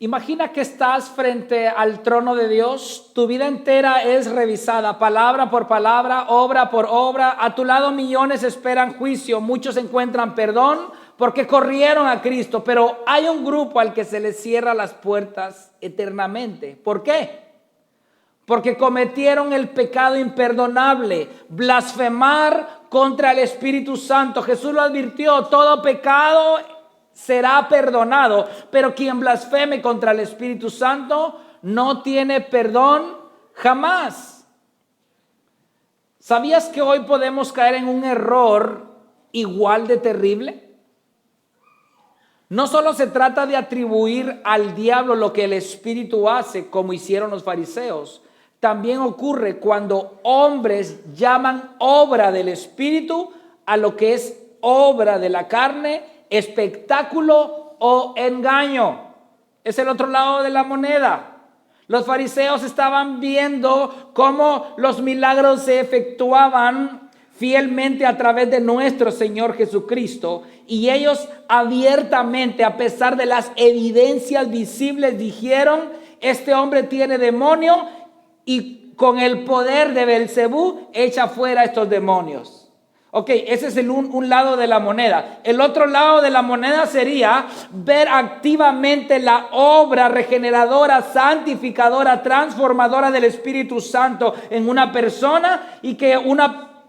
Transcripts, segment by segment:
Imagina que estás frente al trono de Dios, tu vida entera es revisada, palabra por palabra, obra por obra. A tu lado millones esperan juicio, muchos encuentran perdón porque corrieron a Cristo, pero hay un grupo al que se les cierra las puertas eternamente. ¿Por qué? Porque cometieron el pecado imperdonable, blasfemar contra el Espíritu Santo. Jesús lo advirtió, todo pecado será perdonado, pero quien blasfeme contra el Espíritu Santo no tiene perdón jamás. ¿Sabías que hoy podemos caer en un error igual de terrible? No solo se trata de atribuir al diablo lo que el Espíritu hace, como hicieron los fariseos. También ocurre cuando hombres llaman obra del Espíritu a lo que es obra de la carne, espectáculo o engaño. Es el otro lado de la moneda. Los fariseos estaban viendo cómo los milagros se efectuaban fielmente a través de nuestro Señor Jesucristo, y ellos abiertamente, a pesar de las evidencias visibles, dijeron: este hombre tiene demonio y con el poder de Belcebú echa fuera a estos demonios. Ok, ese es un lado de la moneda. El otro lado de la moneda sería ver activamente la obra regeneradora, santificadora, transformadora del Espíritu Santo en una persona, y que una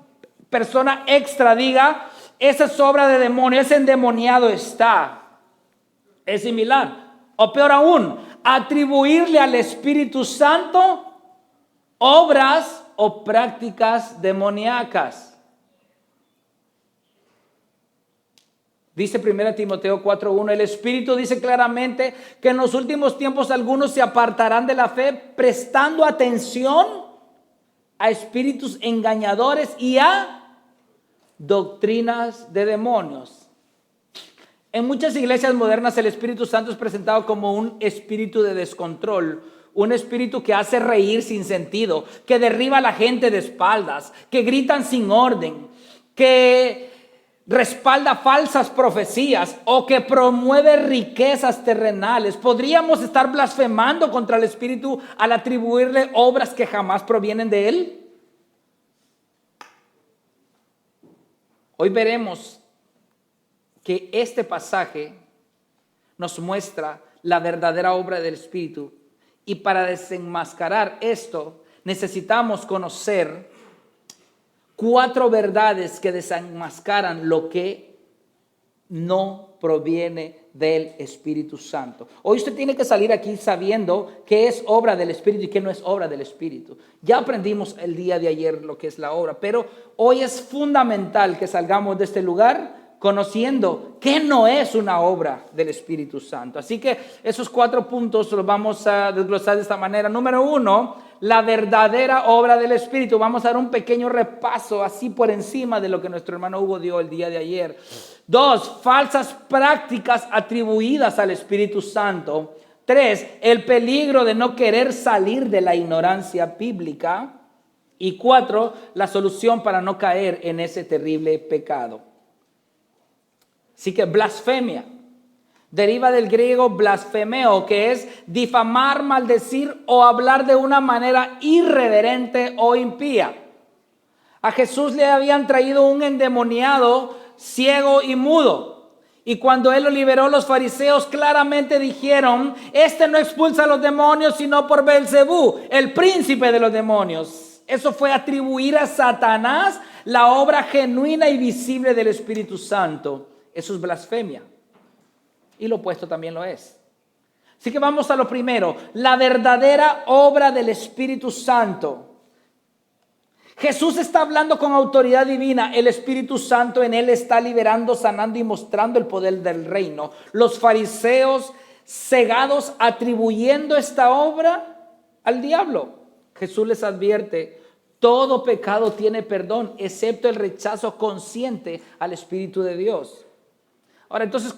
persona extra diga: esa es obra de demonio, ese endemoniado está. Es similar. O peor aún, atribuirle al Espíritu Santo obras o prácticas demoníacas. Dice 1 Timoteo 4:1, el Espíritu dice claramente que en los últimos tiempos algunos se apartarán de la fe, prestando atención a espíritus engañadores y a doctrinas de demonios. En muchas iglesias modernas el Espíritu Santo es presentado como un espíritu de descontrol, un espíritu que hace reír sin sentido, que derriba a la gente de espaldas, que gritan sin orden, que respalda falsas profecías o que promueve riquezas terrenales. ¿Podríamos estar blasfemando contra el Espíritu al atribuirle obras que jamás provienen de Él? Hoy veremos que este pasaje nos muestra la verdadera obra del Espíritu, y para desenmascarar esto necesitamos conocer 4 verdades que desenmascaran lo que no proviene del Espíritu Santo. Hoy usted tiene que salir aquí sabiendo qué es obra del Espíritu y qué no es obra del Espíritu. Ya aprendimos el día de ayer lo que es la obra, pero hoy es fundamental que salgamos de este lugar conociendo que no es una obra del Espíritu Santo. Así que esos 4 puntos los vamos a desglosar de esta manera. Número 1, la verdadera obra del Espíritu. Vamos a dar un pequeño repaso así por encima de lo que nuestro hermano Hugo dio el día de ayer. 2, falsas prácticas atribuidas al Espíritu Santo. 3, el peligro de no querer salir de la ignorancia bíblica. Y 4, la solución para no caer en ese terrible pecado. Así que blasfemia deriva del griego blasfemeo, que es difamar, maldecir o hablar de una manera irreverente o impía. A Jesús le habían traído un endemoniado ciego y mudo, y cuando él lo liberó, los fariseos claramente dijeron: este no expulsa a los demonios sino por Belcebú, el príncipe de los demonios. Eso fue atribuir a Satanás la obra genuina y visible del Espíritu Santo. Eso es blasfemia. Y lo opuesto también lo es. Así que vamos a lo primero, la verdadera obra del Espíritu Santo. Jesús está hablando con autoridad divina. El Espíritu Santo en él está liberando, sanando y mostrando el poder del reino. Los fariseos cegados atribuyendo esta obra al diablo. Jesús les advierte: todo pecado tiene perdón, excepto el rechazo consciente al Espíritu de Dios. Ahora, entonces,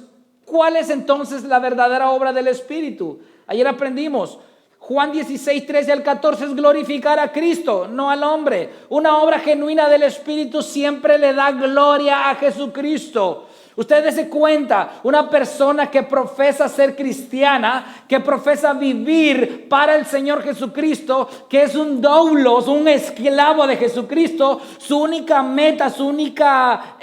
¿cuál es entonces la verdadera obra del Espíritu? Ayer aprendimos, Juan 16, 13 al 14 es glorificar a Cristo, no al hombre. Una obra genuina del Espíritu siempre le da gloria a Jesucristo. Ustedes se cuenta, una persona que profesa ser cristiana, que profesa vivir para el Señor Jesucristo, que es un doulos, un esclavo de Jesucristo, su única meta, su única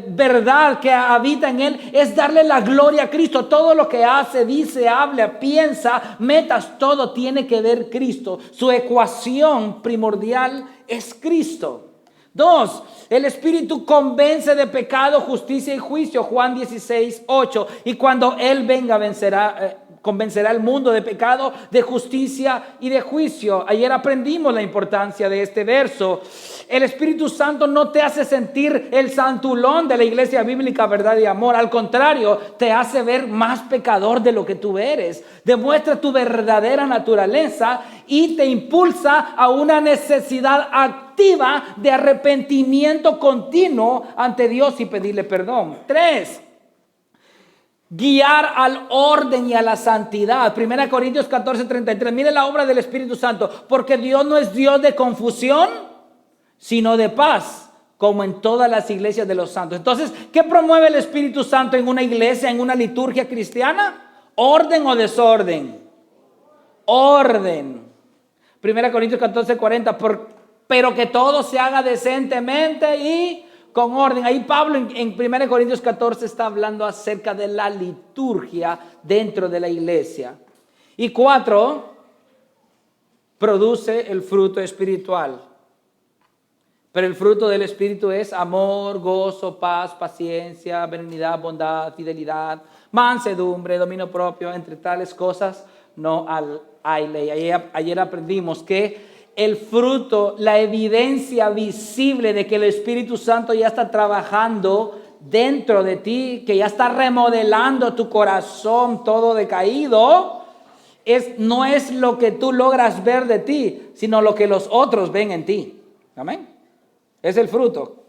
verdad que habita en él es darle la gloria a Cristo. Todo lo que hace, dice, habla, piensa, metas, todo tiene que ver Cristo. Su ecuación primordial es Cristo. 2, el Espíritu convence de pecado, justicia y juicio, Juan 16:8. Y cuando Él venga, convencerá al mundo de pecado, de justicia y de juicio. Ayer aprendimos la importancia de este verso. El Espíritu Santo no te hace sentir el santulón de la iglesia bíblica, verdad y amor. Al contrario, te hace ver más pecador de lo que tú eres. Demuestra tu verdadera naturaleza y te impulsa a una necesidad activa de arrepentimiento continuo ante Dios y pedirle perdón. 3, guiar al orden y a la santidad. 1 Corintios 14:33. Mire la obra del Espíritu Santo. Porque Dios no es Dios de confusión, sino de paz, como en todas las iglesias de los santos. Entonces, ¿qué promueve el Espíritu Santo en una iglesia, en una liturgia cristiana? ¿Orden o desorden? Orden. 1 Corintios 14:40. Pero que todo se haga decentemente y con orden. Ahí Pablo en 1 Corintios 14 está hablando acerca de la liturgia dentro de la iglesia. Y 4, produce el fruto espiritual. Pero el fruto del Espíritu es amor, gozo, paz, paciencia, benignidad, bondad, fidelidad, mansedumbre, dominio propio. Entre tales cosas no hay ley. Ayer aprendimos que el fruto, la evidencia visible de que el Espíritu Santo ya está trabajando dentro de ti, que ya está remodelando tu corazón todo decaído, no es lo que tú logras ver de ti, sino lo que los otros ven en ti. Amén. Es el fruto.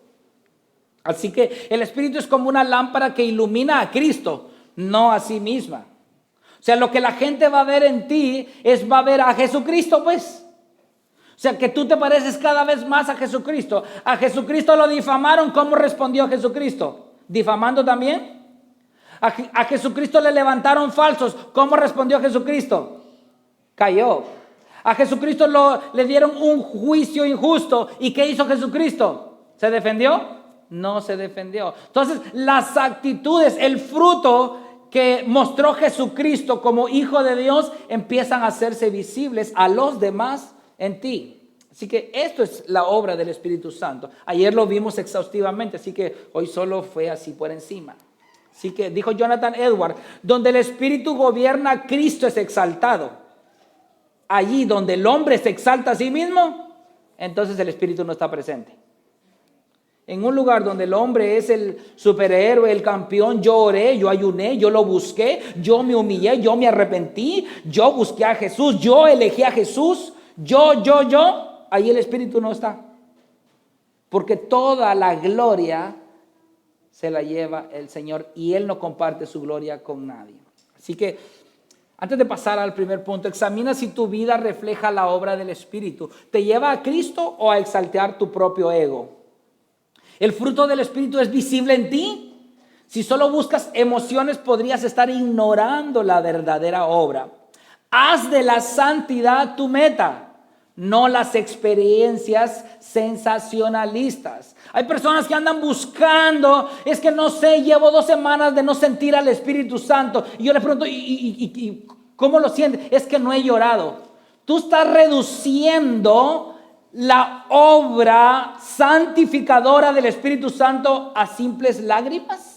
Así que el Espíritu es como una lámpara que ilumina a Cristo, no a sí misma. O sea, lo que la gente va a ver en ti va a ver a Jesucristo, pues. O sea, que tú te pareces cada vez más a Jesucristo. A Jesucristo lo difamaron. ¿Cómo respondió Jesucristo? ¿Difamando también? A Jesucristo le levantaron falsos. ¿Cómo respondió Jesucristo? Cayó. A Jesucristo le dieron un juicio injusto. ¿Y qué hizo Jesucristo? ¿Se defendió? No se defendió. Entonces, las actitudes, el fruto que mostró Jesucristo como Hijo de Dios empiezan a hacerse visibles a los demás en ti. Así que esto es la obra del Espíritu Santo. Ayer lo vimos exhaustivamente, así que hoy solo fue así por encima. Así que dijo Jonathan Edwards, donde el Espíritu gobierna, Cristo es exaltado. Allí donde el hombre se exalta a sí mismo, entonces el Espíritu no está presente. En un lugar donde el hombre es el superhéroe, el campeón, yo oré, yo ayuné, yo lo busqué, yo me humillé, yo me arrepentí, yo busqué a Jesús, yo elegí a Jesús, yo, ahí el Espíritu no está. Porque toda la gloria se la lleva el Señor y Él no comparte su gloria con nadie. Así que antes de pasar al primer punto, examina si tu vida refleja la obra del Espíritu. ¿Te lleva a Cristo o a exaltar tu propio ego? ¿El fruto del Espíritu es visible en ti? Si solo buscas emociones, podrías estar ignorando la verdadera obra. Haz de la santidad tu meta, no las experiencias sensacionalistas. Hay personas que andan buscando, es que no sé, llevo 2 semanas de no sentir al Espíritu Santo. Y yo le pregunto, ¿y cómo lo sientes? Es que no he llorado. Tú estás reduciendo la obra santificadora del Espíritu Santo a simples lágrimas.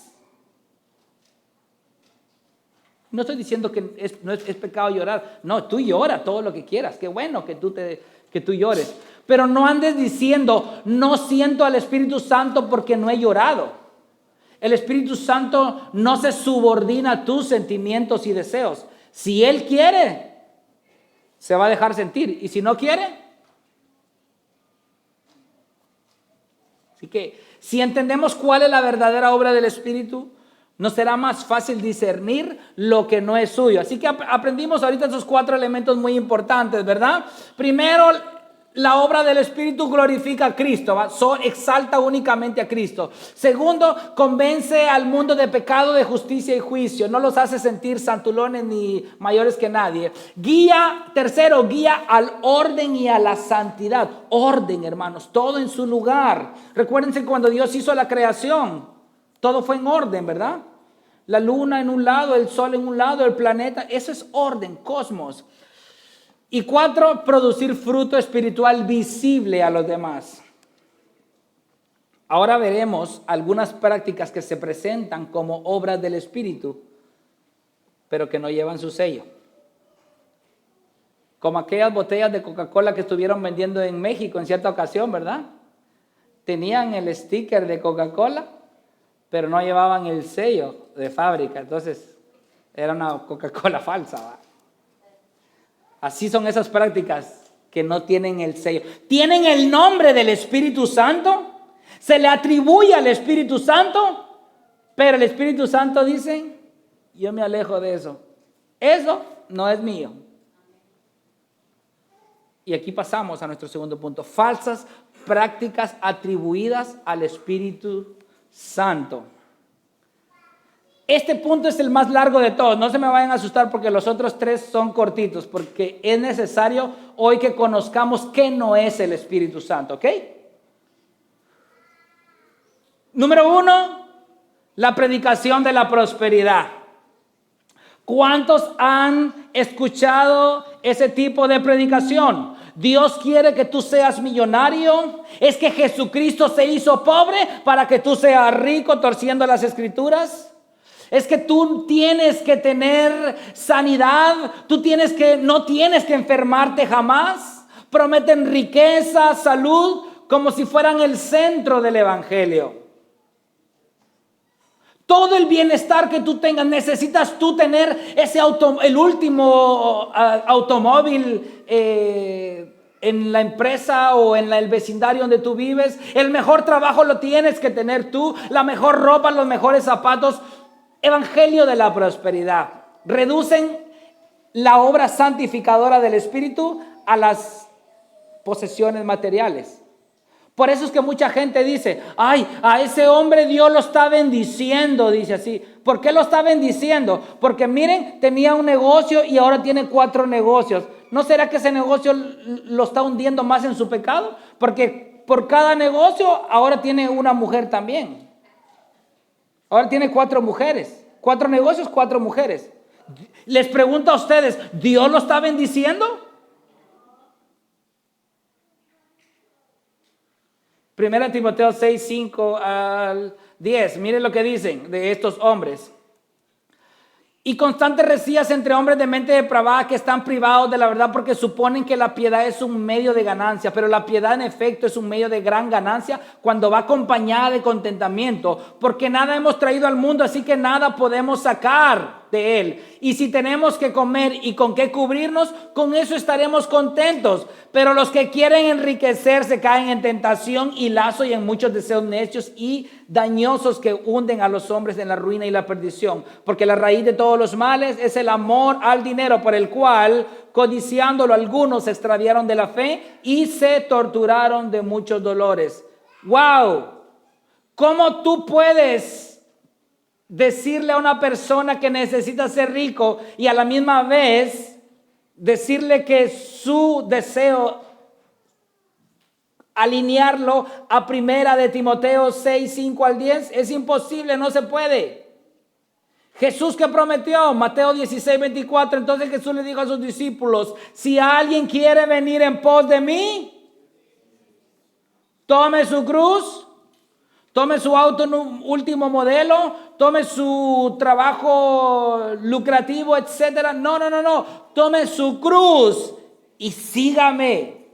No estoy diciendo que no es pecado llorar. No, tú llora todo lo que quieras. Qué bueno que tú llores. Pero no andes diciendo, no siento al Espíritu Santo porque no he llorado. El Espíritu Santo no se subordina a tus sentimientos y deseos. Si Él quiere, se va a dejar sentir. Y si no quiere, así que si entendemos cuál es la verdadera obra del Espíritu, nos será más fácil discernir lo que no es suyo. Así que aprendimos ahorita esos 4 elementos muy importantes, ¿verdad? Primero, la obra del Espíritu glorifica a Cristo, ¿va? Exalta únicamente a Cristo. Segundo, convence al mundo de pecado, de justicia y juicio. No los hace sentir santulones ni mayores que nadie. Tercero, guía al orden y a la santidad. Orden, hermanos, todo en su lugar. Recuérdense cuando Dios hizo la creación, todo fue en orden, ¿verdad? La luna en un lado, el sol en un lado, el planeta. Eso es orden, cosmos. Y 4, producir fruto espiritual visible a los demás. Ahora veremos algunas prácticas que se presentan como obras del Espíritu, pero que no llevan su sello. Como aquellas botellas de Coca-Cola que estuvieron vendiendo en México en cierta ocasión, ¿verdad? Tenían el sticker de Coca-Cola, pero no llevaban el sello de fábrica. Entonces, era una Coca-Cola falsa, ¿va? Así son esas prácticas que no tienen el sello. Tienen el nombre del Espíritu Santo, se le atribuye al Espíritu Santo, pero el Espíritu Santo dice, yo me alejo de eso. Eso no es mío. Y aquí pasamos a nuestro segundo punto. Falsas prácticas atribuidas al Espíritu Santo. Este punto es el más largo de todos. No se me vayan a asustar porque los otros 3 son cortitos, porque es necesario hoy que conozcamos qué no es el Espíritu Santo, ¿ok? Número 1, la predicación de la prosperidad. ¿Cuántos han escuchado ese tipo de predicación? Dios quiere que tú seas millonario. Es que Jesucristo se hizo pobre para que tú seas rico, torciendo las Escrituras. Es que tú tienes que tener sanidad, no tienes que enfermarte jamás. Prometen riqueza, salud, como si fueran el centro del evangelio. Todo el bienestar que tú tengas, necesitas tú tener el último automóvil en la empresa o en el vecindario donde tú vives. El mejor trabajo lo tienes que tener tú, la mejor ropa, los mejores zapatos. Evangelio de la prosperidad. Reducen la obra santificadora del Espíritu a las posesiones materiales. Por eso es que mucha gente dice, ay, a ese hombre Dios lo está bendiciendo, dice así. ¿Por qué lo está bendiciendo? Porque miren, tenía un negocio y ahora tiene 4 negocios. ¿No será que ese negocio lo está hundiendo más en su pecado? Porque por cada negocio ahora tiene una mujer también. Ahora tiene 4 mujeres. 4 negocios, 4 mujeres. Les pregunto a ustedes, ¿Dios lo está bendiciendo? Primera Timoteo 6, 5 al 10. Miren lo que dicen de estos hombres. Y constantes rencillas entre hombres de mente depravada que están privados de la verdad porque suponen que la piedad es un medio de ganancia. Pero la piedad en efecto es un medio de gran ganancia cuando va acompañada de contentamiento. Porque nada hemos traído al mundo, así que nada podemos sacar de él. Y si tenemos que comer y con qué cubrirnos, con eso estaremos contentos. Pero los que quieren enriquecerse caen en tentación y lazo y en muchos deseos necios y dañosos que hunden a los hombres en la ruina y la perdición. Porque la raíz de todos los males es el amor al dinero, por el cual, codiciándolo, algunos se extraviaron de la fe y se torturaron de muchos dolores. ¡Wow! ¿Cómo tú puedes decirle a una persona que necesita ser rico y a la misma vez decirle que su deseo, alinearlo a primera de Timoteo 6, 5 al 10? Es imposible, no se puede. Jesús, que prometió, Mateo 16, 24, entonces Jesús le dijo a sus discípulos, si alguien quiere venir en pos de mí, tome su cruz, tome su auto último modelo, tome su trabajo lucrativo, etcétera. No. Tome su cruz y sígame.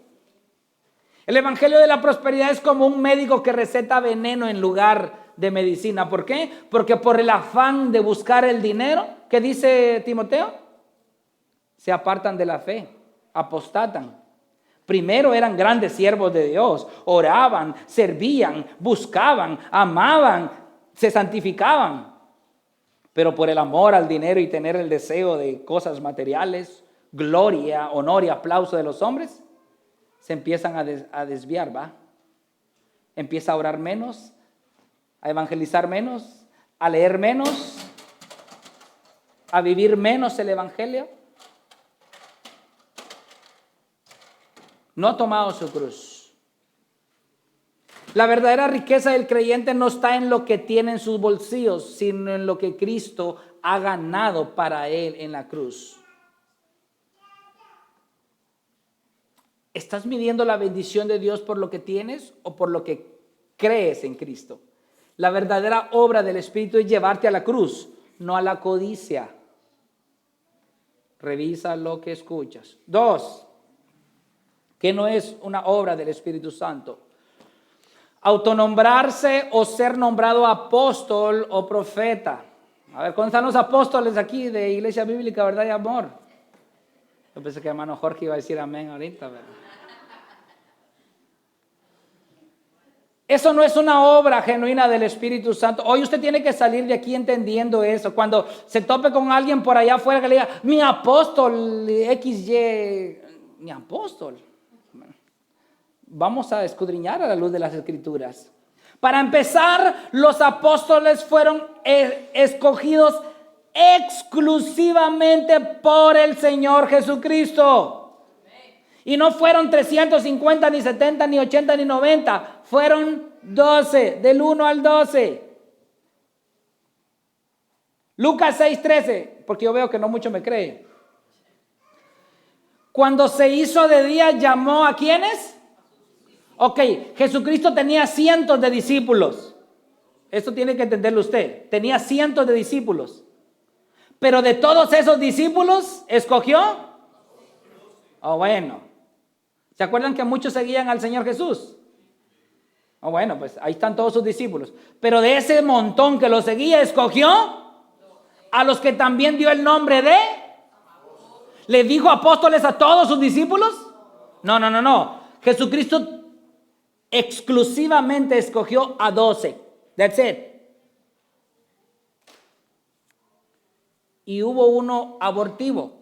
El evangelio de la prosperidad es como un médico que receta veneno en lugar de medicina. ¿Por qué? Porque por el afán de buscar el dinero, ¿qué dice Timoteo? Se apartan de la fe, apostatan. Primero eran grandes siervos de Dios, oraban, servían, buscaban, amaban, se santificaban. Pero por el amor al dinero y tener el deseo de cosas materiales, gloria, honor y aplauso de los hombres, se empiezan a desviar, ¿va? Empieza a orar menos, a evangelizar menos, a leer menos, a vivir menos el evangelio. No ha tomado su cruz. La verdadera riqueza del creyente no está en lo que tiene en sus bolsillos, sino en lo que Cristo ha ganado para él en la cruz. ¿Estás midiendo la bendición de Dios por lo que tienes o por lo que crees en Cristo? La verdadera obra del Espíritu es llevarte a la cruz, no a la codicia. Revisa lo que escuchas. 2, que no es una obra del Espíritu Santo. Autonombrarse o ser nombrado apóstol o profeta. A ver, ¿cuándo están los apóstoles aquí de Iglesia Bíblica, Verdad y Amor? Yo pensé que hermano Jorge iba a decir amén ahorita, ¿verdad? Eso no es una obra genuina del Espíritu Santo. Hoy usted tiene que salir de aquí entendiendo eso. Cuando se tope con alguien por allá afuera que le diga, mi apóstol XY, mi apóstol. Vamos a escudriñar a la luz de las Escrituras. Para empezar, los apóstoles fueron escogidos exclusivamente por el Señor Jesucristo. Y no fueron 350, ni 70, ni 80, ni 90. Fueron 12, del 1 al 12. Lucas 6:13, porque yo veo que no mucho me creen. Cuando se hizo de día, ¿llamó a quiénes? Ok, Jesucristo tenía cientos de discípulos. Esto tiene que entenderlo usted. Tenía cientos de discípulos. Pero de todos esos discípulos, ¿escogió? Oh, bueno. ¿Se acuerdan que muchos seguían al Señor Jesús? Oh, bueno, pues ahí están todos sus discípulos. Pero de ese montón que lo seguía, ¿escogió? A los que también dio el nombre de... ¿Le dijo apóstoles a todos sus discípulos? No. Jesucristo exclusivamente escogió a 12. That's it. Y hubo uno abortivo,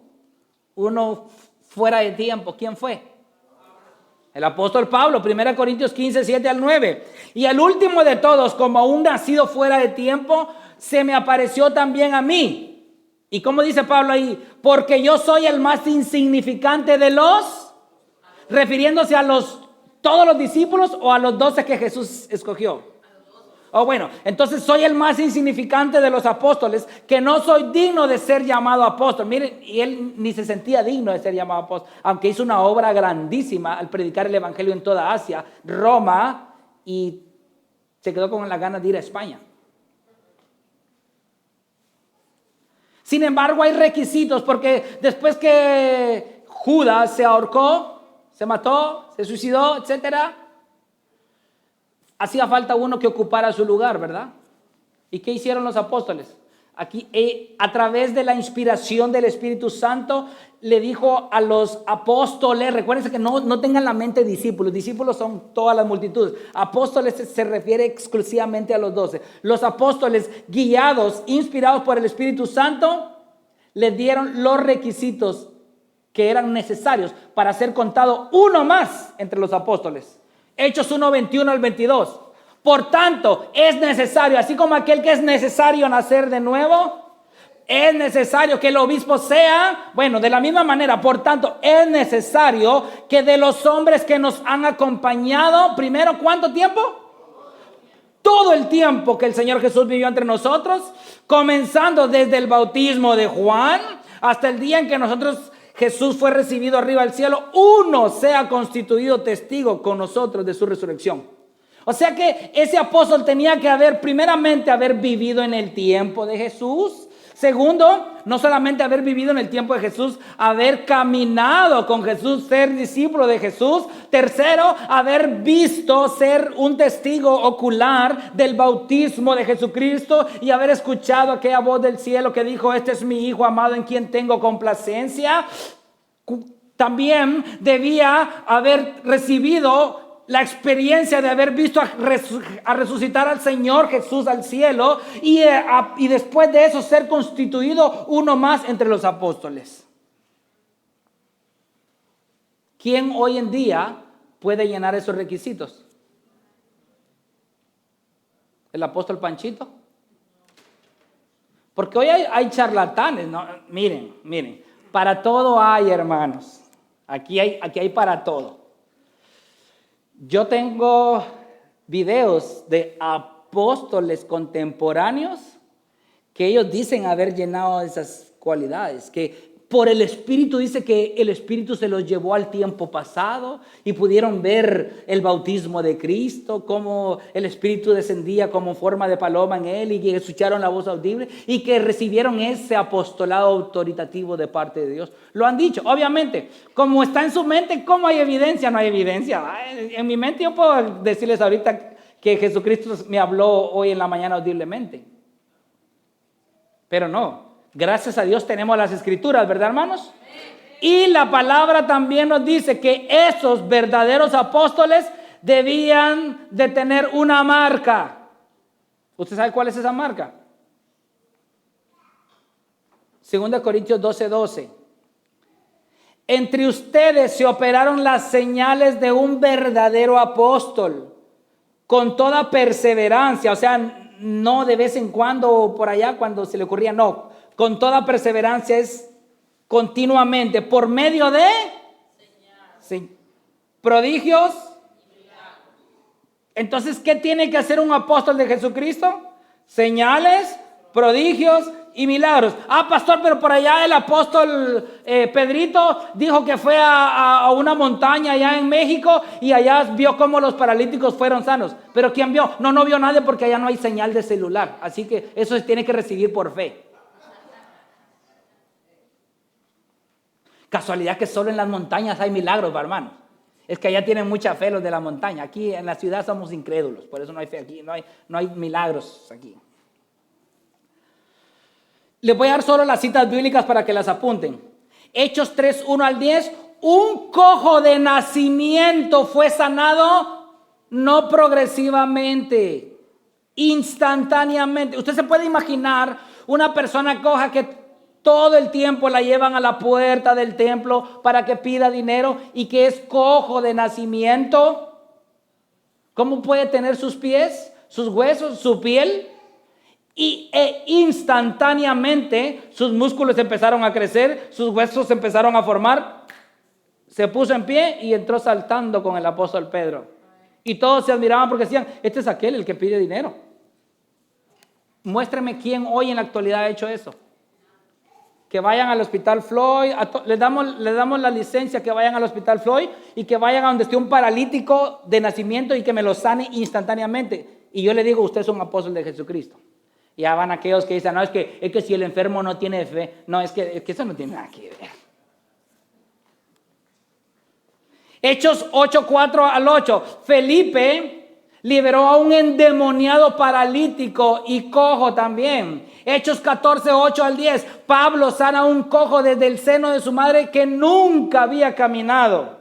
uno fuera de tiempo. ¿Quién fue? El apóstol Pablo, 1 Corintios 15, 7 al 9. Y el último de todos, como un nacido fuera de tiempo, se me apareció también a mí. ¿Y cómo dice Pablo ahí? Porque yo soy el más insignificante de los, refiriéndose a todos los discípulos o a los 12 que Jesús escogió. Oh, bueno, entonces soy el más insignificante de los apóstoles, que no soy digno de ser llamado apóstol. Miren, y él ni se sentía digno de ser llamado apóstol, aunque hizo una obra grandísima al predicar el evangelio en toda Asia, Roma, y se quedó con las ganas de ir a España. Sin embargo, hay requisitos, porque después que Judas se ahorcó, se mató, se suicidó, etcétera, hacía falta uno que ocupara su lugar, ¿verdad? ¿Y qué hicieron los apóstoles? Aquí, a través de la inspiración del Espíritu Santo, le dijo a los apóstoles, recuérdense que no tengan la mente discípulos. Discípulos son todas las multitudes. Apóstoles se refiere exclusivamente a los 12. Los apóstoles, guiados, inspirados por el Espíritu Santo, les dieron los requisitos que eran necesarios para ser contado uno más entre los apóstoles. Hechos 1, 21 al 22. Por tanto, es necesario, así como aquel que es necesario nacer de nuevo, es necesario que el obispo sea, bueno, de la misma manera, por tanto, es necesario que de los hombres que nos han acompañado, primero, ¿cuánto tiempo? Todo el tiempo que el Señor Jesús vivió entre nosotros, comenzando desde el bautismo de Juan hasta el día en que Jesús fue recibido arriba al cielo, uno sea constituido testigo con nosotros de su resurrección. O sea que ese apóstol tenía que primeramente haber vivido en el tiempo de Jesús. Segundo, no solamente haber vivido en el tiempo de Jesús, haber caminado con Jesús, ser discípulo de Jesús. Tercero, haber visto, ser un testigo ocular del bautismo de Jesucristo y haber escuchado aquella voz del cielo que dijo: este es mi Hijo amado en quien tengo complacencia. También debía haber recibido la experiencia de haber visto a resucitar al Señor Jesús al cielo y después de eso ser constituido uno más entre los apóstoles. ¿Quién hoy en día puede llenar esos requisitos? ¿El apóstol Panchito? Porque hoy hay charlatanes, ¿no? Miren, para todo hay, hermanos. Aquí hay para todo. Yo tengo videos de apóstoles contemporáneos que ellos dicen haber llenado esas cualidades, que por el Espíritu dice que el Espíritu se los llevó al tiempo pasado y pudieron ver el bautismo de Cristo, cómo el Espíritu descendía como forma de paloma en él y que escucharon la voz audible y que recibieron ese apostolado autoritativo de parte de Dios. Lo han dicho, obviamente, como está en su mente, ¿cómo hay evidencia? No hay evidencia. En mi mente yo puedo decirles ahorita que Jesucristo me habló hoy en la mañana audiblemente, pero no. Gracias a Dios tenemos las escrituras, ¿verdad, hermanos? Y la palabra también nos dice que esos verdaderos apóstoles debían de tener una marca. ¿Usted sabe cuál es esa marca? 2 Corintios 12:12. Entre ustedes se operaron las señales de un verdadero apóstol con toda perseverancia, o sea, no de vez en cuando o por allá cuando se le ocurría, no. Con toda perseverancia es continuamente, por medio de prodigios. Entonces, ¿qué tiene que hacer un apóstol de Jesucristo? Señales, prodigios y milagros. Pastor, pero por allá el apóstol Pedrito dijo que fue a una montaña allá en México y allá vio cómo los paralíticos fueron sanos. ¿Pero quién vio? No vio nadie porque allá no hay señal de celular. Así que eso se tiene que recibir por fe. Casualidad que solo en las montañas hay milagros, hermanos. Es que allá tienen mucha fe los de la montaña. Aquí en la ciudad somos incrédulos, por eso no hay fe aquí, no hay milagros aquí. Les voy a dar solo las citas bíblicas para que las apunten. Hechos 3:1-10. Un cojo de nacimiento fue sanado, no progresivamente, instantáneamente. Usted se puede imaginar una persona coja que todo el tiempo la llevan a la puerta del templo para que pida dinero y que es cojo de nacimiento. ¿Cómo puede tener sus pies, sus huesos, su piel? Instantáneamente sus músculos empezaron a crecer, sus huesos se empezaron a formar. Se puso en pie y entró saltando con el apóstol Pedro. Y todos se admiraban porque decían, este es aquel el que pide dinero. Muéstreme quién hoy en la actualidad ha hecho eso. Que vayan al hospital Floyd, les damos la licencia que vayan al hospital Floyd y que vayan a donde esté un paralítico de nacimiento y que me lo sane instantáneamente. Y yo le digo, usted es un apóstol de Jesucristo. Y ya van aquellos que dicen, no, es que si el enfermo no tiene fe, no, es que eso no tiene nada que ver. Hechos 8:4-8, Felipe liberó a un endemoniado paralítico y cojo también. Hechos 14:8-10, Pablo sana a un cojo desde el seno de su madre que nunca había caminado.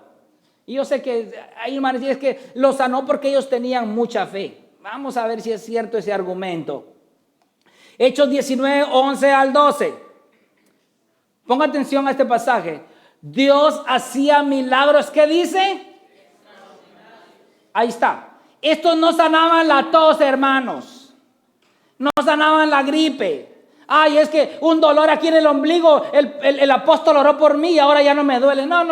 Y yo sé que hay hermanos, es que lo sanó porque ellos tenían mucha fe. Vamos a ver si es cierto ese argumento. Hechos 19:11-12. Ponga atención a este pasaje. Dios hacía milagros, ¿qué dice? Ahí está. Estos no sanaban la tos, hermanos. No sanaban la gripe. Ay, es que un dolor aquí en el ombligo, el apóstol oró por mí y ahora ya no me duele. No,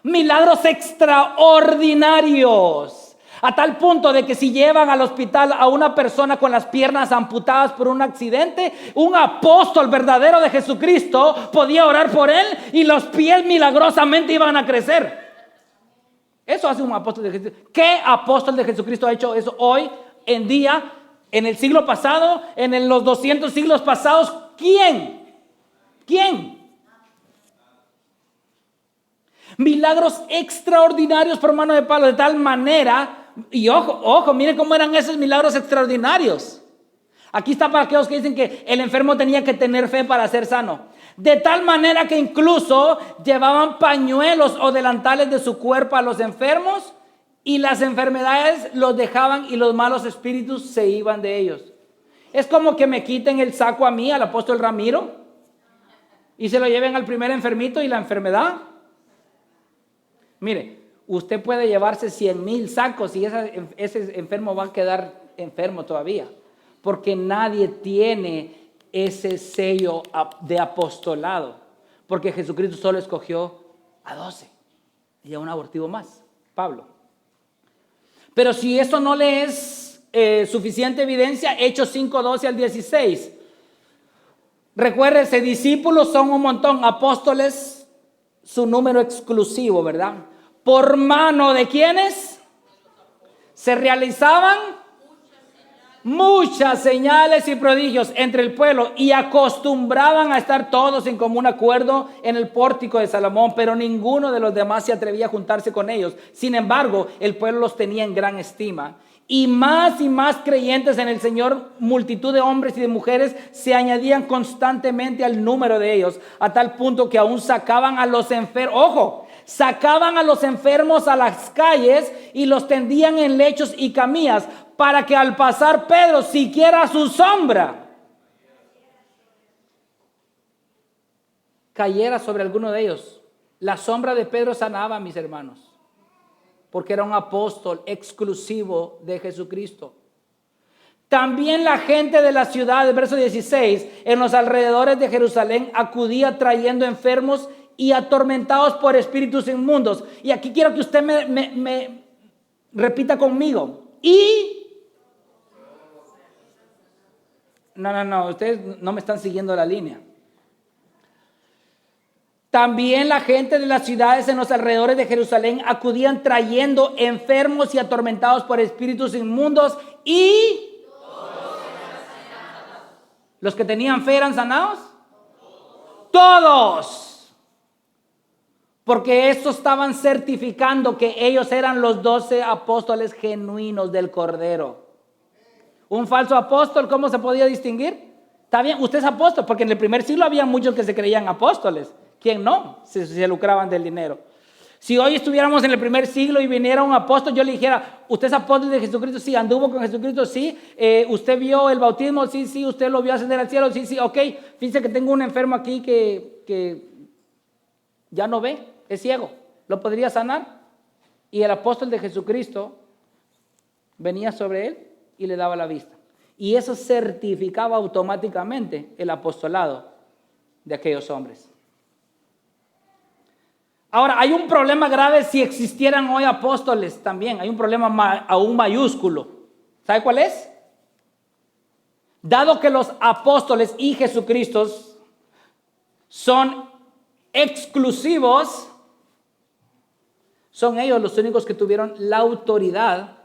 milagros extraordinarios. A tal punto de que si llevan al hospital a una persona con las piernas amputadas por un accidente, un apóstol verdadero de Jesucristo podía orar por él y los pies milagrosamente iban a crecer. Eso hace un apóstol de Jesucristo. ¿Qué apóstol de Jesucristo ha hecho eso hoy en día, en el siglo pasado, en los 200 siglos pasados? ¿Quién? Milagros extraordinarios por mano de Pablo, de tal manera, y ojo, miren cómo eran esos milagros extraordinarios. Aquí está para aquellos que dicen que el enfermo tenía que tener fe para ser sano. De tal manera que incluso llevaban pañuelos o delantales de su cuerpo a los enfermos y las enfermedades los dejaban y los malos espíritus se iban de ellos. Es como que me quiten el saco a mí, al apóstol Ramiro, y se lo lleven al primer enfermito y la enfermedad. Mire, Usted puede llevarse 100,000 sacos y ese enfermo va a quedar enfermo todavía. Porque nadie tiene ese sello de apostolado. Porque Jesucristo solo escogió a 12 y a un abortivo más, Pablo. Pero si eso no le es suficiente evidencia, Hechos 5:12 al 16. Recuérdense, discípulos son un montón, apóstoles su número exclusivo, ¿verdad? ¿Por mano de quiénes? Se realizaban muchas señales y prodigios entre el pueblo y acostumbraban a estar todos en común acuerdo en el pórtico de Salomón, pero ninguno de los demás se atrevía a juntarse con ellos. Sin embargo, el pueblo los tenía en gran estima. Y más creyentes en el Señor, multitud de hombres y de mujeres se añadían constantemente al número de ellos, a tal punto que aún sacaban a los enfermos, sacaban a los enfermos a las calles y los tendían en lechos y camillas, para que al pasar Pedro siquiera su sombra cayera sobre alguno de ellos. La sombra de Pedro sanaba, mis hermanos, porque era un apóstol exclusivo de Jesucristo. También la gente de la ciudad, del verso 16, en los alrededores de Jerusalén acudía trayendo enfermos y atormentados por espíritus inmundos. Y aquí quiero que usted me repita conmigo. No, ustedes no me están siguiendo la línea. También la gente de las ciudades en los alrededores de Jerusalén acudían trayendo enfermos y atormentados por espíritus inmundos y los que tenían fe eran sanados. Todos. Porque estos estaban certificando que ellos eran los 12 apóstoles genuinos del Cordero. Un falso apóstol, ¿cómo se podía distinguir? Está bien, usted es apóstol, porque en el primer siglo había muchos que se creían apóstoles. ¿Quién no? Se lucraban del dinero. Si hoy estuviéramos en el primer siglo y viniera un apóstol, yo le dijera, ¿usted es apóstol de Jesucristo? Sí. ¿Anduvo con Jesucristo? Sí. ¿Usted vio el bautismo? Sí. ¿Usted lo vio ascender al cielo? Sí. Ok, fíjense que tengo un enfermo aquí que ya no ve, es ciego. ¿Lo podría sanar? Y el apóstol de Jesucristo venía sobre él y le daba la vista. Y eso certificaba automáticamente el apostolado de aquellos hombres. Ahora, hay un problema grave si existieran hoy apóstoles también. Hay un problema aún mayúsculo. ¿Sabe cuál es? Dado que los apóstoles y Jesucristo son exclusivos, son ellos los únicos que tuvieron la autoridad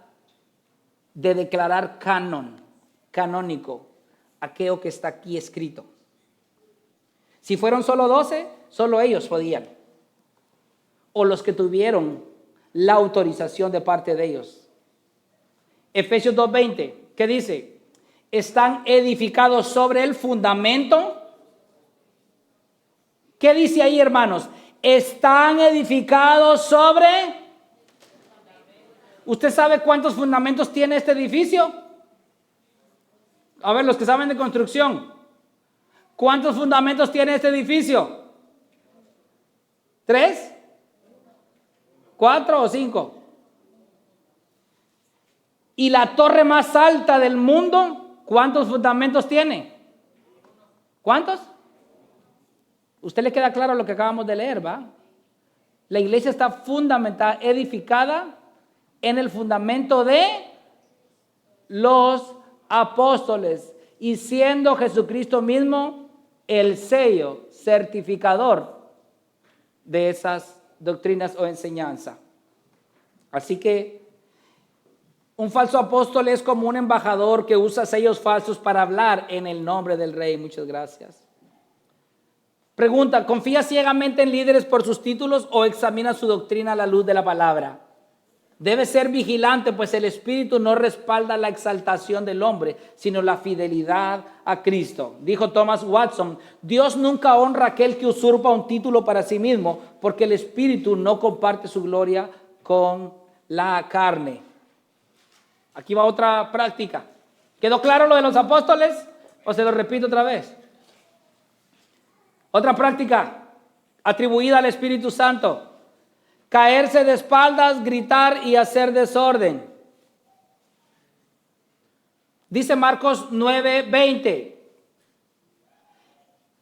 de declarar canónico, aquello que está aquí escrito. Si fueron solo 12, solo ellos podían. O los que tuvieron la autorización de parte de ellos. Efesios 2:20, ¿qué dice? Están edificados sobre el fundamento. ¿Qué dice ahí, hermanos? Están edificados sobre... ¿Usted sabe cuántos fundamentos tiene este edificio? A ver, los que saben de construcción. ¿Cuántos fundamentos tiene este edificio? ¿3? ¿4 o 5? ¿Y la torre más alta del mundo, cuántos fundamentos tiene? ¿Cuántos? ¿Usted le queda claro lo que acabamos de leer, va? La iglesia está fundamentada, edificada en el fundamento de los apóstoles y siendo Jesucristo mismo el sello certificador de esas doctrinas o enseñanza. Así que un falso apóstol es como un embajador que usa sellos falsos para hablar en el nombre del rey. Muchas gracias. Pregunta, ¿confía ciegamente en líderes por sus títulos o examina su doctrina a la luz de la palabra? Debe ser vigilante, pues el Espíritu no respalda la exaltación del hombre, sino la fidelidad a Cristo. Dijo Thomas Watson, Dios nunca honra a aquel que usurpa un título para sí mismo, porque el Espíritu no comparte su gloria con la carne. Aquí va otra práctica. ¿Quedó claro lo de los apóstoles? ¿O se lo repito otra vez? Otra práctica atribuida al Espíritu Santo. caerse de espaldas, gritar y hacer desorden. Dice Marcos 9:20.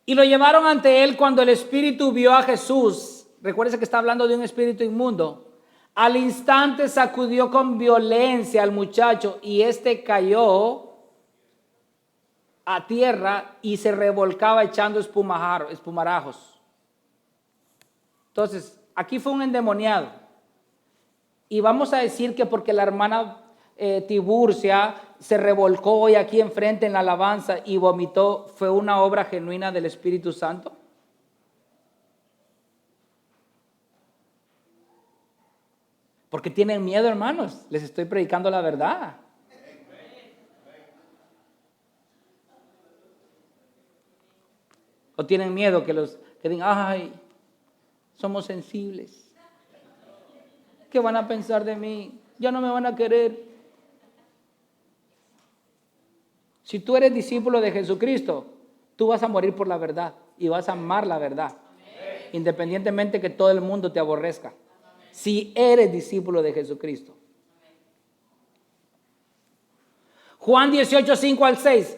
Y lo llevaron ante él cuando el espíritu vio a Jesús. Recuérdese que está hablando de un espíritu inmundo. Al instante sacudió con violencia al muchacho y éste cayó a tierra y se revolcaba echando espumarajos. Entonces, aquí fue un endemoniado. Y vamos a decir que porque la hermana Tiburcia se revolcó hoy aquí enfrente en la alabanza y vomitó, ¿fue una obra genuina del Espíritu Santo? Porque tienen miedo, hermanos. Les estoy predicando la verdad. O tienen miedo que digan, ay, somos sensibles. ¿Qué van a pensar de mí? Ya no me van a querer. Si tú eres discípulo de Jesucristo, tú vas a morir por la verdad y vas a amar la verdad, independientemente que todo el mundo te aborrezca. Si eres discípulo de Jesucristo. Juan 18:5-6.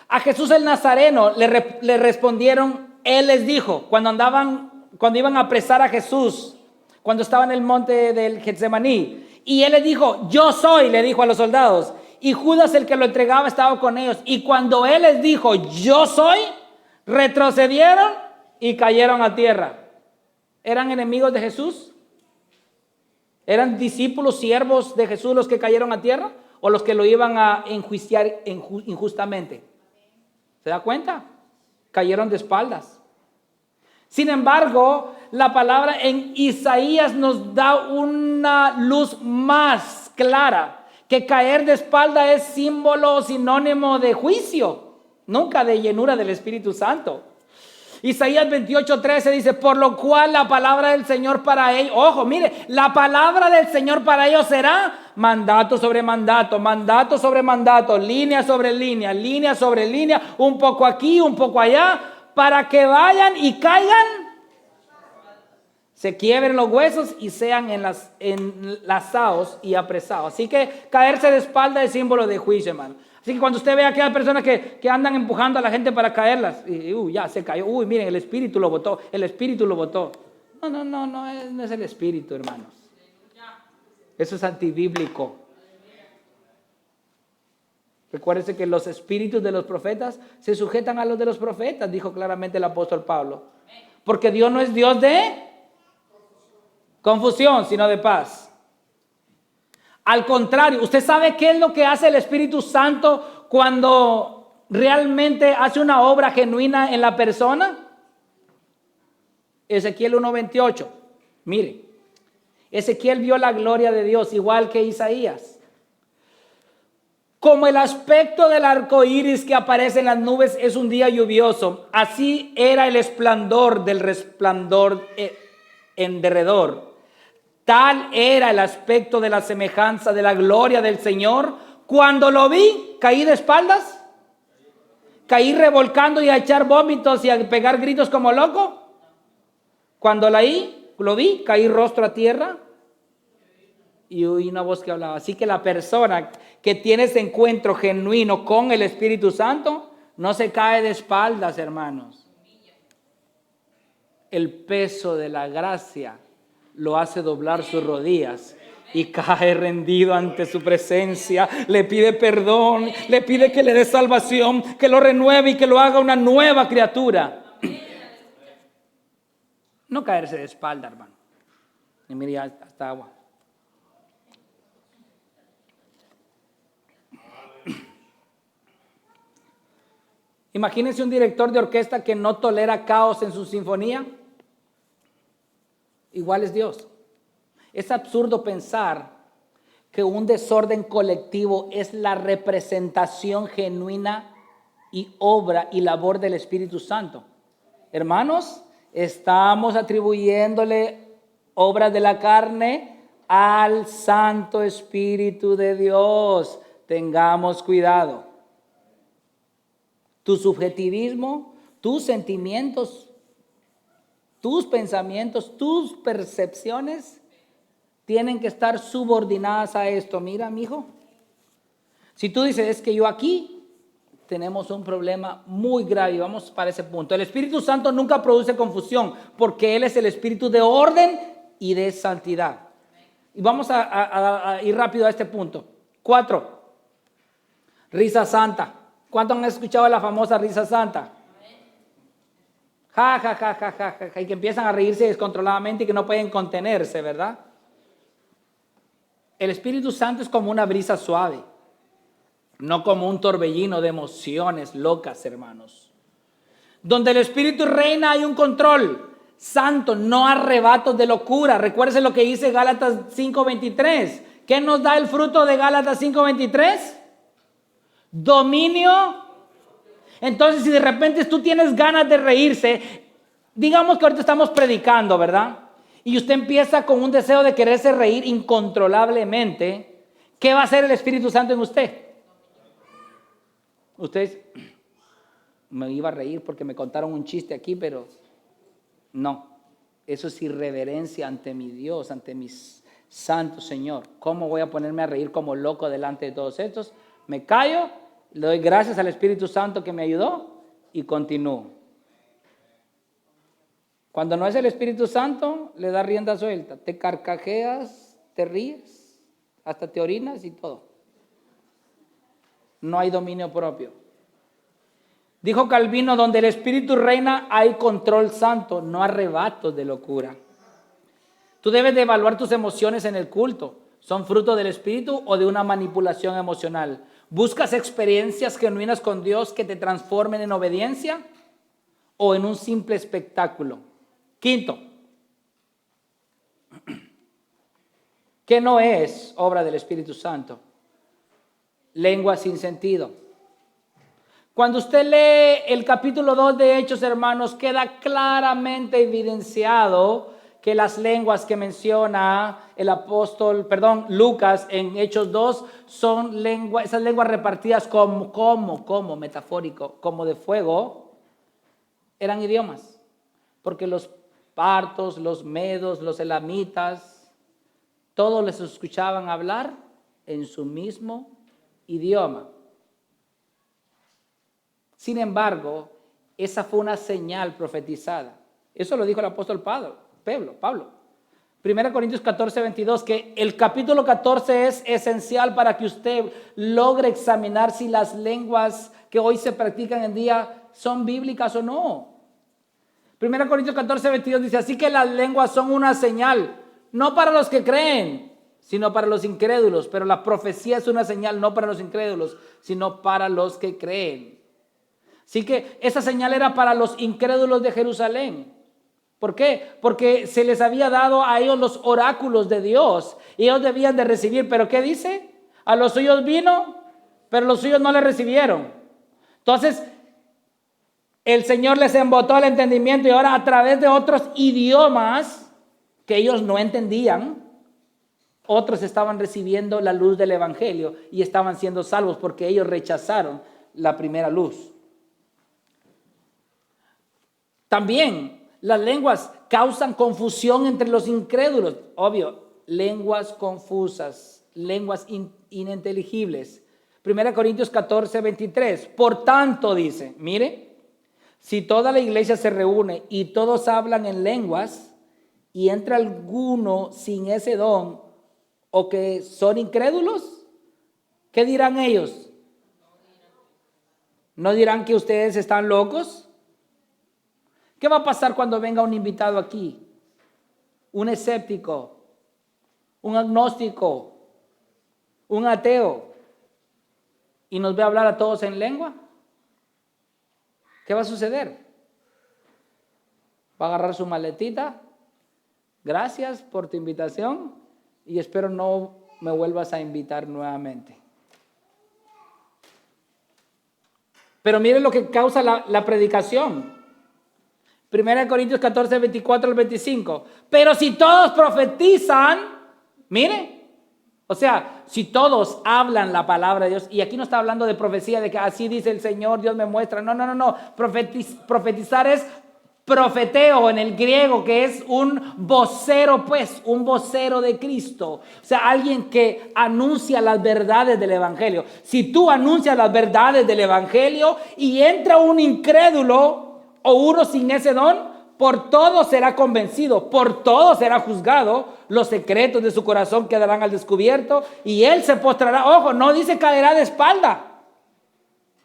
A Jesús el Nazareno le respondieron, él les dijo, cuando iban a apresar a Jesús, cuando estaba en el monte del Getsemaní, y él les dijo, yo soy, le dijo a los soldados, y Judas el que lo entregaba estaba con ellos, y cuando él les dijo, yo soy, retrocedieron y cayeron a tierra. ¿Eran enemigos de Jesús? ¿Eran discípulos, siervos de Jesús los que cayeron a tierra? ¿O los que lo iban a enjuiciar injustamente? ¿Se da cuenta? Cayeron de espaldas. Sin embargo, la palabra en Isaías nos da una luz más clara, que caer de espalda es símbolo, sinónimo de juicio, nunca de llenura del Espíritu Santo. Isaías 28:13 dice, por lo cual la palabra del Señor para ellos, ojo, mire, la palabra del Señor para ellos será mandato sobre mandato, mandato sobre mandato, línea sobre línea, línea sobre línea, un poco aquí, un poco allá, para que vayan y caigan, se quiebren los huesos y sean enlazados y apresados. Así que caerse de espalda es símbolo de juicio, hermano. Así que cuando usted ve a aquellas personas que andan empujando a la gente para caerlas, y ya se cayó, miren, el espíritu lo botó, el espíritu lo botó. No es el espíritu, hermanos. Eso es antibíblico. Recuérdense que los espíritus de los profetas se sujetan a los de los profetas, dijo claramente el apóstol Pablo. Porque Dios no es Dios de confusión, sino de paz. Al contrario, ¿usted sabe qué es lo que hace el Espíritu Santo cuando realmente hace una obra genuina en la persona? Ezequiel 1:28. Mire, Ezequiel vio la gloria de Dios igual que Isaías. Como el aspecto del arco iris que aparece en las nubes es un día lluvioso, así era el esplendor del resplandor en derredor. Tal era el aspecto de la semejanza de la gloria del Señor. Cuando lo vi, caí de espaldas, caí revolcando y a echar vómitos y a pegar gritos como loco. Cuando lo vi, caí rostro a tierra y oí una voz que hablaba. Así que la persona que tiene ese encuentro genuino con el Espíritu Santo no se cae de espaldas, hermanos. El peso de la gracia lo hace doblar sus rodillas y cae rendido ante su presencia. Le pide perdón, le pide que le dé salvación, que lo renueve y que lo haga una nueva criatura. No caerse de espalda, hermano. Y mire, hasta agua. Imagínense un director de orquesta que no tolera caos en su sinfonía. Igual es Dios. Es absurdo pensar que un desorden colectivo es la representación genuina y obra y labor del Espíritu Santo. Hermanos, estamos atribuyéndole obras de la carne al Santo Espíritu de Dios. Tengamos cuidado. Tu subjetivismo, tus sentimientos, tus pensamientos, tus percepciones tienen que estar subordinadas a esto. Mira, mijo, si tú dices, es que yo aquí tenemos un problema muy grave, y vamos para ese punto. El Espíritu Santo nunca produce confusión, porque Él es el Espíritu de orden y de santidad. Y vamos a ir rápido a este punto. 4. Risa santa. ¿Cuántos han escuchado la famosa risa santa? Ja, ja, ja, ja, ja, ja, ja, y que empiezan a reírse descontroladamente y que no pueden contenerse, ¿verdad? El Espíritu Santo es como una brisa suave, no como un torbellino de emociones locas, hermanos. Donde el Espíritu reina hay un control santo, no arrebatos de locura. Recuerden lo que dice Gálatas 5:23. ¿Qué nos da el fruto de Gálatas 5:23? Dominio. Entonces, si de repente tú tienes ganas de reírse, digamos que ahorita estamos predicando, ¿verdad? Y usted empieza con un deseo de quererse reír incontrolablemente, ¿qué va a hacer el Espíritu Santo en usted? Usted me iba a reír porque me contaron un chiste aquí, pero no. Eso es irreverencia ante mi Dios, ante mi santo Señor. ¿Cómo voy a ponerme a reír como loco delante de todos estos? Me callo, le doy gracias al Espíritu Santo que me ayudó y continúo. Cuando no es el Espíritu Santo, le da rienda suelta. Te carcajeas, te ríes, hasta te orinas y todo. No hay dominio propio. Dijo Calvino, donde el Espíritu reina hay control santo, no arrebatos de locura. Tú debes de evaluar tus emociones en el culto. ¿Son fruto del Espíritu o de una manipulación emocional? ¿Buscas experiencias genuinas con Dios que te transformen en obediencia o en un simple espectáculo? 5. ¿Qué no es obra del Espíritu Santo? Lengua sin sentido. Cuando usted lee el capítulo 2 de Hechos, hermanos, queda claramente evidenciado que las lenguas que menciona Lucas en Hechos 2 son lenguas, esas lenguas repartidas como metafórico, como de fuego, eran idiomas. Porque los partos, los medos, los elamitas, todos les escuchaban hablar en su mismo idioma. Sin embargo, esa fue una señal profetizada. Eso lo dijo el apóstol Pablo. 1 Corintios 14:22, que el capítulo 14 es esencial para que usted logre examinar si las lenguas que hoy se practican en día son bíblicas o no. 1 Corintios 14:22 dice, así que las lenguas son una señal, no para los que creen, sino para los incrédulos. Pero la profecía es una señal no para los incrédulos, sino para los que creen. Así que esa señal era para los incrédulos de Jerusalén. ¿Por qué? Porque se les había dado a ellos los oráculos de Dios y ellos debían de recibir. ¿Pero qué dice? A los suyos vino, pero los suyos no le recibieron. Entonces, el Señor les embotó el entendimiento y ahora a través de otros idiomas que ellos no entendían, otros estaban recibiendo la luz del Evangelio y estaban siendo salvos porque ellos rechazaron la primera luz. También las lenguas causan confusión entre los incrédulos. Obvio, lenguas confusas, lenguas ininteligibles. 1 Corintios 14:23. Por tanto, dice, mire, si toda la iglesia se reúne y todos hablan en lenguas y entra alguno sin ese don o que son incrédulos, ¿qué dirán ellos? ¿No dirán que ustedes están locos? ¿Qué va a pasar cuando venga un invitado aquí? Un escéptico, un agnóstico, un ateo, y nos ve hablar a todos en lengua. ¿Qué va a suceder? Va a agarrar su maletita. Gracias por tu invitación y espero no me vuelvas a invitar nuevamente. Pero miren lo que causa la predicación. 1 Corintios 14, 24 al 25. Pero si todos profetizan, mire, o sea, si todos hablan la palabra de Dios, y aquí no está hablando de profecía, de que así dice el Señor, Dios me muestra. No. Profetizar es Profeteo en el griego, que es un vocero, pues, un vocero de Cristo. O sea, alguien que anuncia las verdades del evangelio. Si tú anuncias las verdades del evangelio y entra un incrédulo o uno sin ese don, por todo será convencido, por todo será juzgado, los secretos de su corazón quedarán al descubierto y él se postrará. Ojo, no dice caerá de espalda.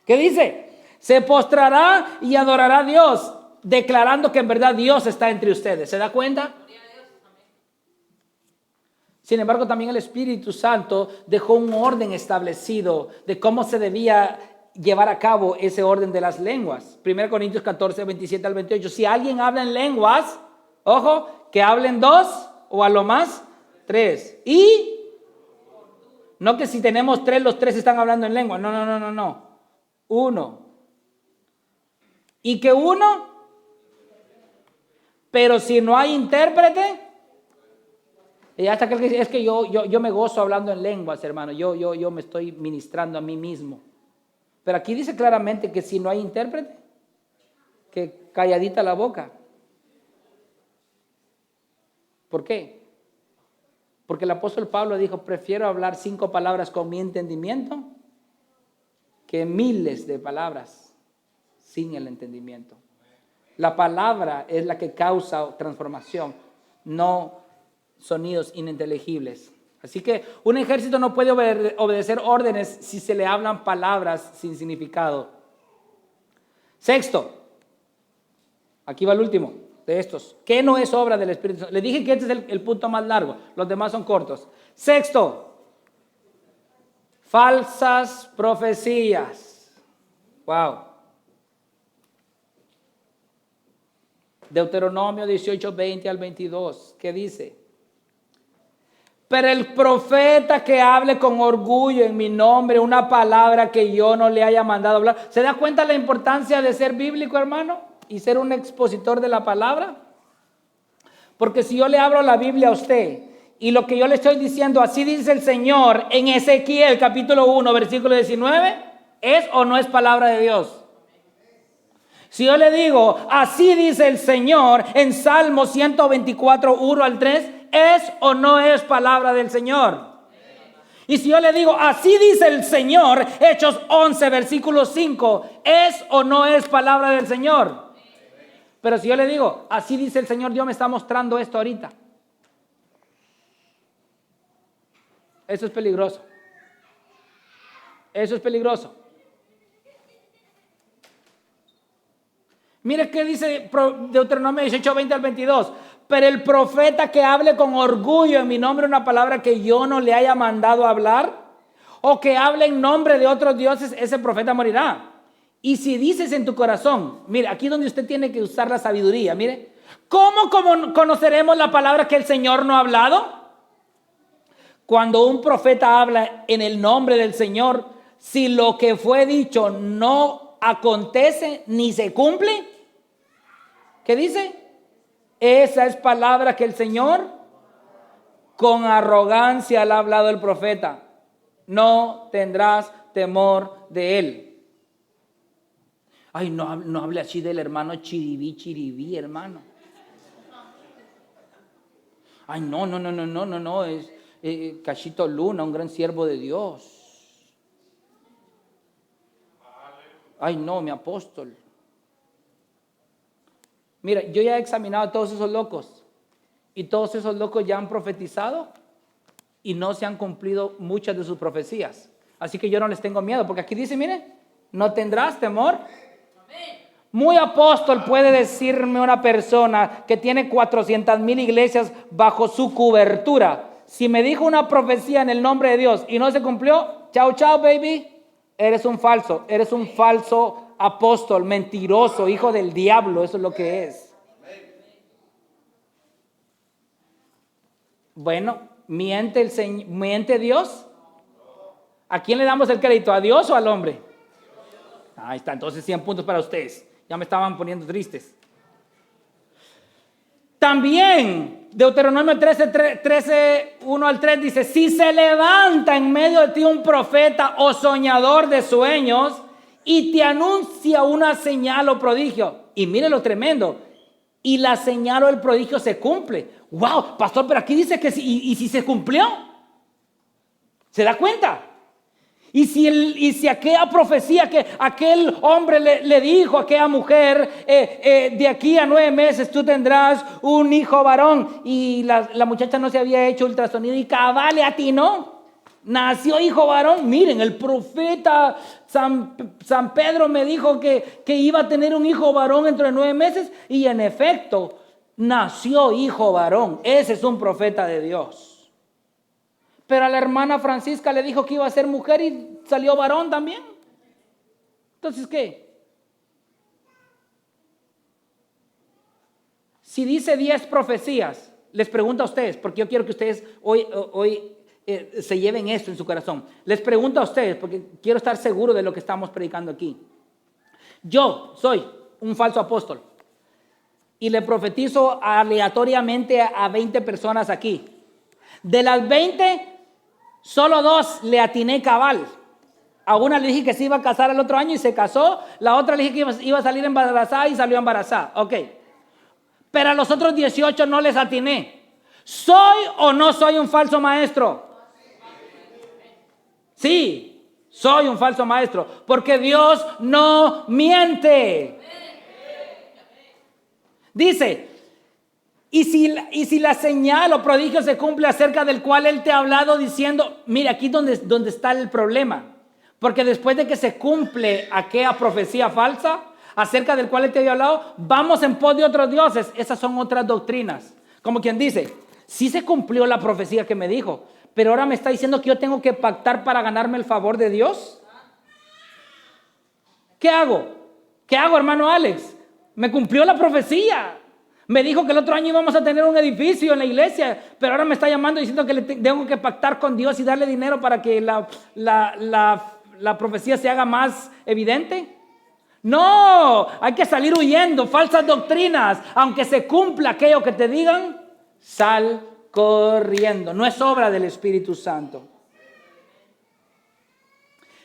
¿Qué dice? Se postrará y adorará a Dios, declarando que en verdad Dios está entre ustedes. ¿Se da cuenta? Sin embargo, también el Espíritu Santo dejó un orden establecido de cómo se debía llevar a cabo ese orden de las lenguas. 1 Corintios 14, 27 al 28. Si alguien habla en lenguas, ojo, que hablen 2 o a lo más 3. Y no que si tenemos 3, los 3 están hablando en lengua. No. 1. Y que 1. Pero si no hay intérprete, y hasta que es que yo me gozo hablando en lenguas, hermano. Yo me estoy ministrando a mí mismo. Pero aquí dice claramente que si no hay intérprete, que calladita la boca. ¿Por qué? Porque el apóstol Pablo dijo, prefiero hablar 5 palabras con mi entendimiento que miles de palabras sin el entendimiento. La palabra es la que causa transformación, no sonidos ininteligibles. Así que un ejército no puede obedecer órdenes si se le hablan palabras sin significado. Sexto, aquí va el último de estos. ¿Qué no es obra del Espíritu Santo? Le dije que este es el punto más largo, los demás son cortos. Sexto, falsas profecías. Wow. Deuteronomio 18, 20 al 22, ¿qué dice? Pero el profeta que hable con orgullo en mi nombre una palabra que yo no le haya mandado hablar. ¿Se da cuenta la importancia de ser bíblico, hermano? Y ser un expositor de la palabra. Porque si yo le abro la Biblia a usted y lo que yo le estoy diciendo, así dice el Señor en Ezequiel capítulo 1, versículo 19, ¿es o no es palabra de Dios? Si yo le digo, así dice el Señor en Salmo 124, 1 al 3, ¿es o no es palabra del Señor? Y si yo le digo, así dice el Señor, Hechos 11, versículo 5, ¿es o no es palabra del Señor? Pero si yo le digo, así dice el Señor, Dios me está mostrando esto ahorita. Eso es peligroso. Eso es peligroso. Mire qué dice Deuteronomio 18, 20 al 22. Pero el profeta que hable con orgullo en mi nombre una palabra que yo no le haya mandado hablar, o que hable en nombre de otros dioses, ese profeta morirá. Y si dices en tu corazón, mire, aquí donde usted tiene que usar la sabiduría, mire, ¿cómo conoceremos la palabra que el Señor no ha hablado? Cuando un profeta habla en el nombre del Señor, si lo que fue dicho no acontece ni se cumple, ¿qué dice? Esa es palabra que el Señor con arrogancia le ha hablado el profeta. No tendrás temor de él. Ay, no hable así del hermano Chiribí, hermano. Ay, no, es Cachito Luna, un gran siervo de Dios. Ay, no, mi apóstol. Mira, yo ya he examinado a todos esos locos. Y todos esos locos ya han profetizado y no se han cumplido muchas de sus profecías. Así que yo no les tengo miedo, porque aquí dice, mire, no tendrás temor. Muy apóstol puede decirme una persona que tiene 400,000 iglesias bajo su cobertura. Si me dijo una profecía en el nombre de Dios y no se cumplió, chao, baby. Eres un falso apóstol, mentiroso, hijo del diablo, eso es lo que es. Bueno, ¿miente Dios? ¿A quién le damos el crédito? ¿A Dios o al hombre? Ahí está, entonces 100 puntos para ustedes. Ya me estaban poniendo tristes. También, Deuteronomio 13, 1 al 3 dice, si se levanta en medio de ti un profeta o soñador de sueños y te anuncia una señal o prodigio, y mire lo tremendo, y la señal o el prodigio se cumple. Wow, pastor, pero aquí dice que y si se cumplió. ¿Se da cuenta? Y si aquella profecía que aquel hombre le dijo a aquella mujer, de aquí a 9 meses tú tendrás un hijo varón, y la muchacha no se había hecho ultrasonido y cabal le atinó. Nació hijo varón. Miren, el profeta San Pedro me dijo que iba a tener un hijo varón dentro de 9 meses, y en efecto nació hijo varón. Ese es un profeta de Dios. Pero a la hermana Francisca le dijo que iba a ser mujer y salió varón también. Entonces, ¿qué? Si dice 10 profecías, les pregunto a ustedes, porque yo quiero que ustedes hoy se lleven esto en su corazón. Les pregunto a ustedes, porque quiero estar seguro de lo que estamos predicando aquí. Yo soy un falso apóstol y le profetizo aleatoriamente a 20 personas aquí. De las 20, solo 2 le atiné cabal. A una le dije que se iba a casar el otro año y se casó. La otra le dije que iba a salir embarazada y salió embarazada. Ok. Pero a los otros 18 no les atiné. ¿Soy o no soy un falso maestro? Sí, soy un falso maestro, porque Dios no miente. Dice, y si la señal o prodigio se cumple acerca del cual Él te ha hablado diciendo, mira, aquí donde está el problema. Porque después de que se cumple aquella profecía falsa acerca del cual Él te había hablado, vamos en pos de otros dioses. Esas son otras doctrinas. Como quien dice, sí se cumplió la profecía que me dijo, pero ahora me está diciendo que yo tengo que pactar para ganarme el favor de Dios. ¿Qué hago? ¿Qué hago, hermano Alex? Me cumplió la profecía. Me dijo que el otro año íbamos a tener un edificio en la iglesia, pero ahora me está llamando diciendo que tengo que pactar con Dios y darle dinero para que la profecía se haga más evidente. No, hay que salir huyendo, falsas doctrinas. Aunque se cumpla aquello que te digan, sal corriendo. No es obra del Espíritu Santo.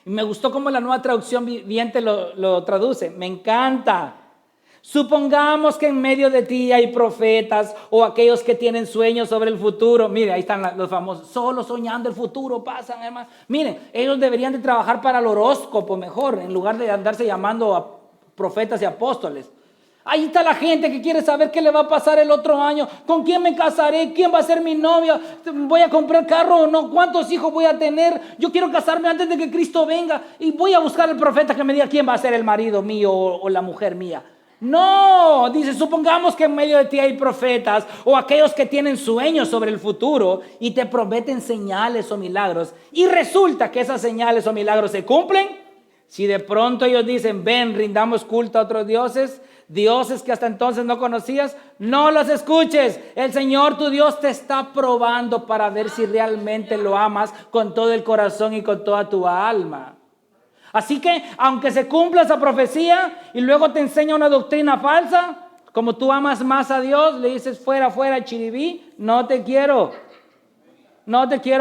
Y me gustó cómo la Nueva Traducción Viviente lo traduce. Me encanta. Supongamos que en medio de ti hay profetas o aquellos que tienen sueños sobre el futuro. Mire, ahí están los famosos. Solo soñando el futuro pasan, hermano. Miren, ellos deberían de trabajar para el horóscopo mejor, en lugar de andarse llamando a profetas y apóstoles. Ahí está la gente que quiere saber qué le va a pasar el otro año. ¿Con quién me casaré? ¿Quién va a ser mi novia? ¿Voy a comprar carro o no? ¿Cuántos hijos voy a tener? Yo quiero casarme antes de que Cristo venga. Y voy a buscar al profeta que me diga quién va a ser el marido mío o la mujer mía. No, dice, supongamos que en medio de ti hay profetas o aquellos que tienen sueños sobre el futuro y te prometen señales o milagros. Y resulta que esas señales o milagros se cumplen. Si de pronto ellos dicen, ven, rindamos culto a otros dioses, dioses que hasta entonces no conocías, no los escuches. El Señor tu Dios te está probando para ver si realmente lo amas con todo el corazón y con toda tu alma. Así que, aunque se cumpla esa profecía y luego te enseña una doctrina falsa, como tú amas más a Dios, le dices, fuera, fuera, chiribí, no te quiero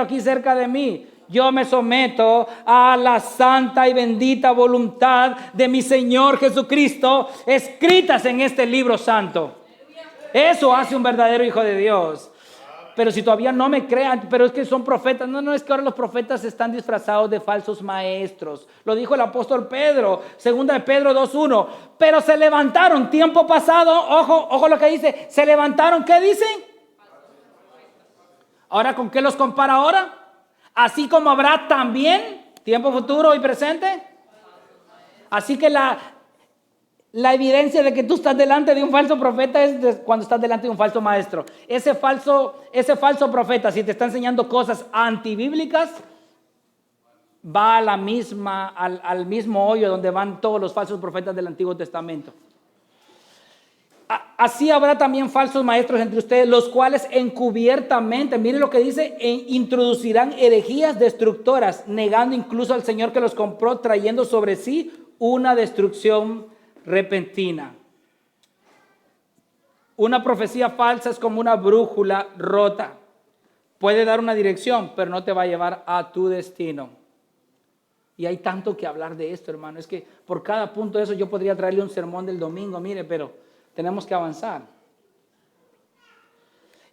aquí cerca de mí. Yo me someto a la santa y bendita voluntad de mi Señor Jesucristo, escritas en este libro santo. Eso hace un verdadero hijo de Dios. Pero si todavía no me crean, pero es que son profetas. No, es que ahora los profetas están disfrazados de falsos maestros. Lo dijo el apóstol Pedro, 2 de Pedro 2:1. Pero se levantaron, tiempo pasado, ojo lo que dice, se levantaron, ¿qué dicen? Ahora, ¿con qué los compara ahora? Así como habrá también, tiempo futuro y presente. Así que la evidencia de que tú estás delante de un falso profeta es cuando estás delante de un falso maestro. Ese falso profeta, si te está enseñando cosas antibíblicas, va a al mismo hoyo donde van todos los falsos profetas del Antiguo Testamento. Así habrá también falsos maestros entre ustedes, los cuales encubiertamente, miren lo que dice, introducirán herejías destructoras, negando incluso al Señor que los compró, trayendo sobre sí una destrucción repentina. Una profecía falsa es como una brújula rota. Puede dar una dirección, pero no te va a llevar a tu destino. Y hay tanto que hablar de esto, hermano. Es que por cada punto de eso yo podría traerle un sermón del domingo, mire, pero tenemos que avanzar.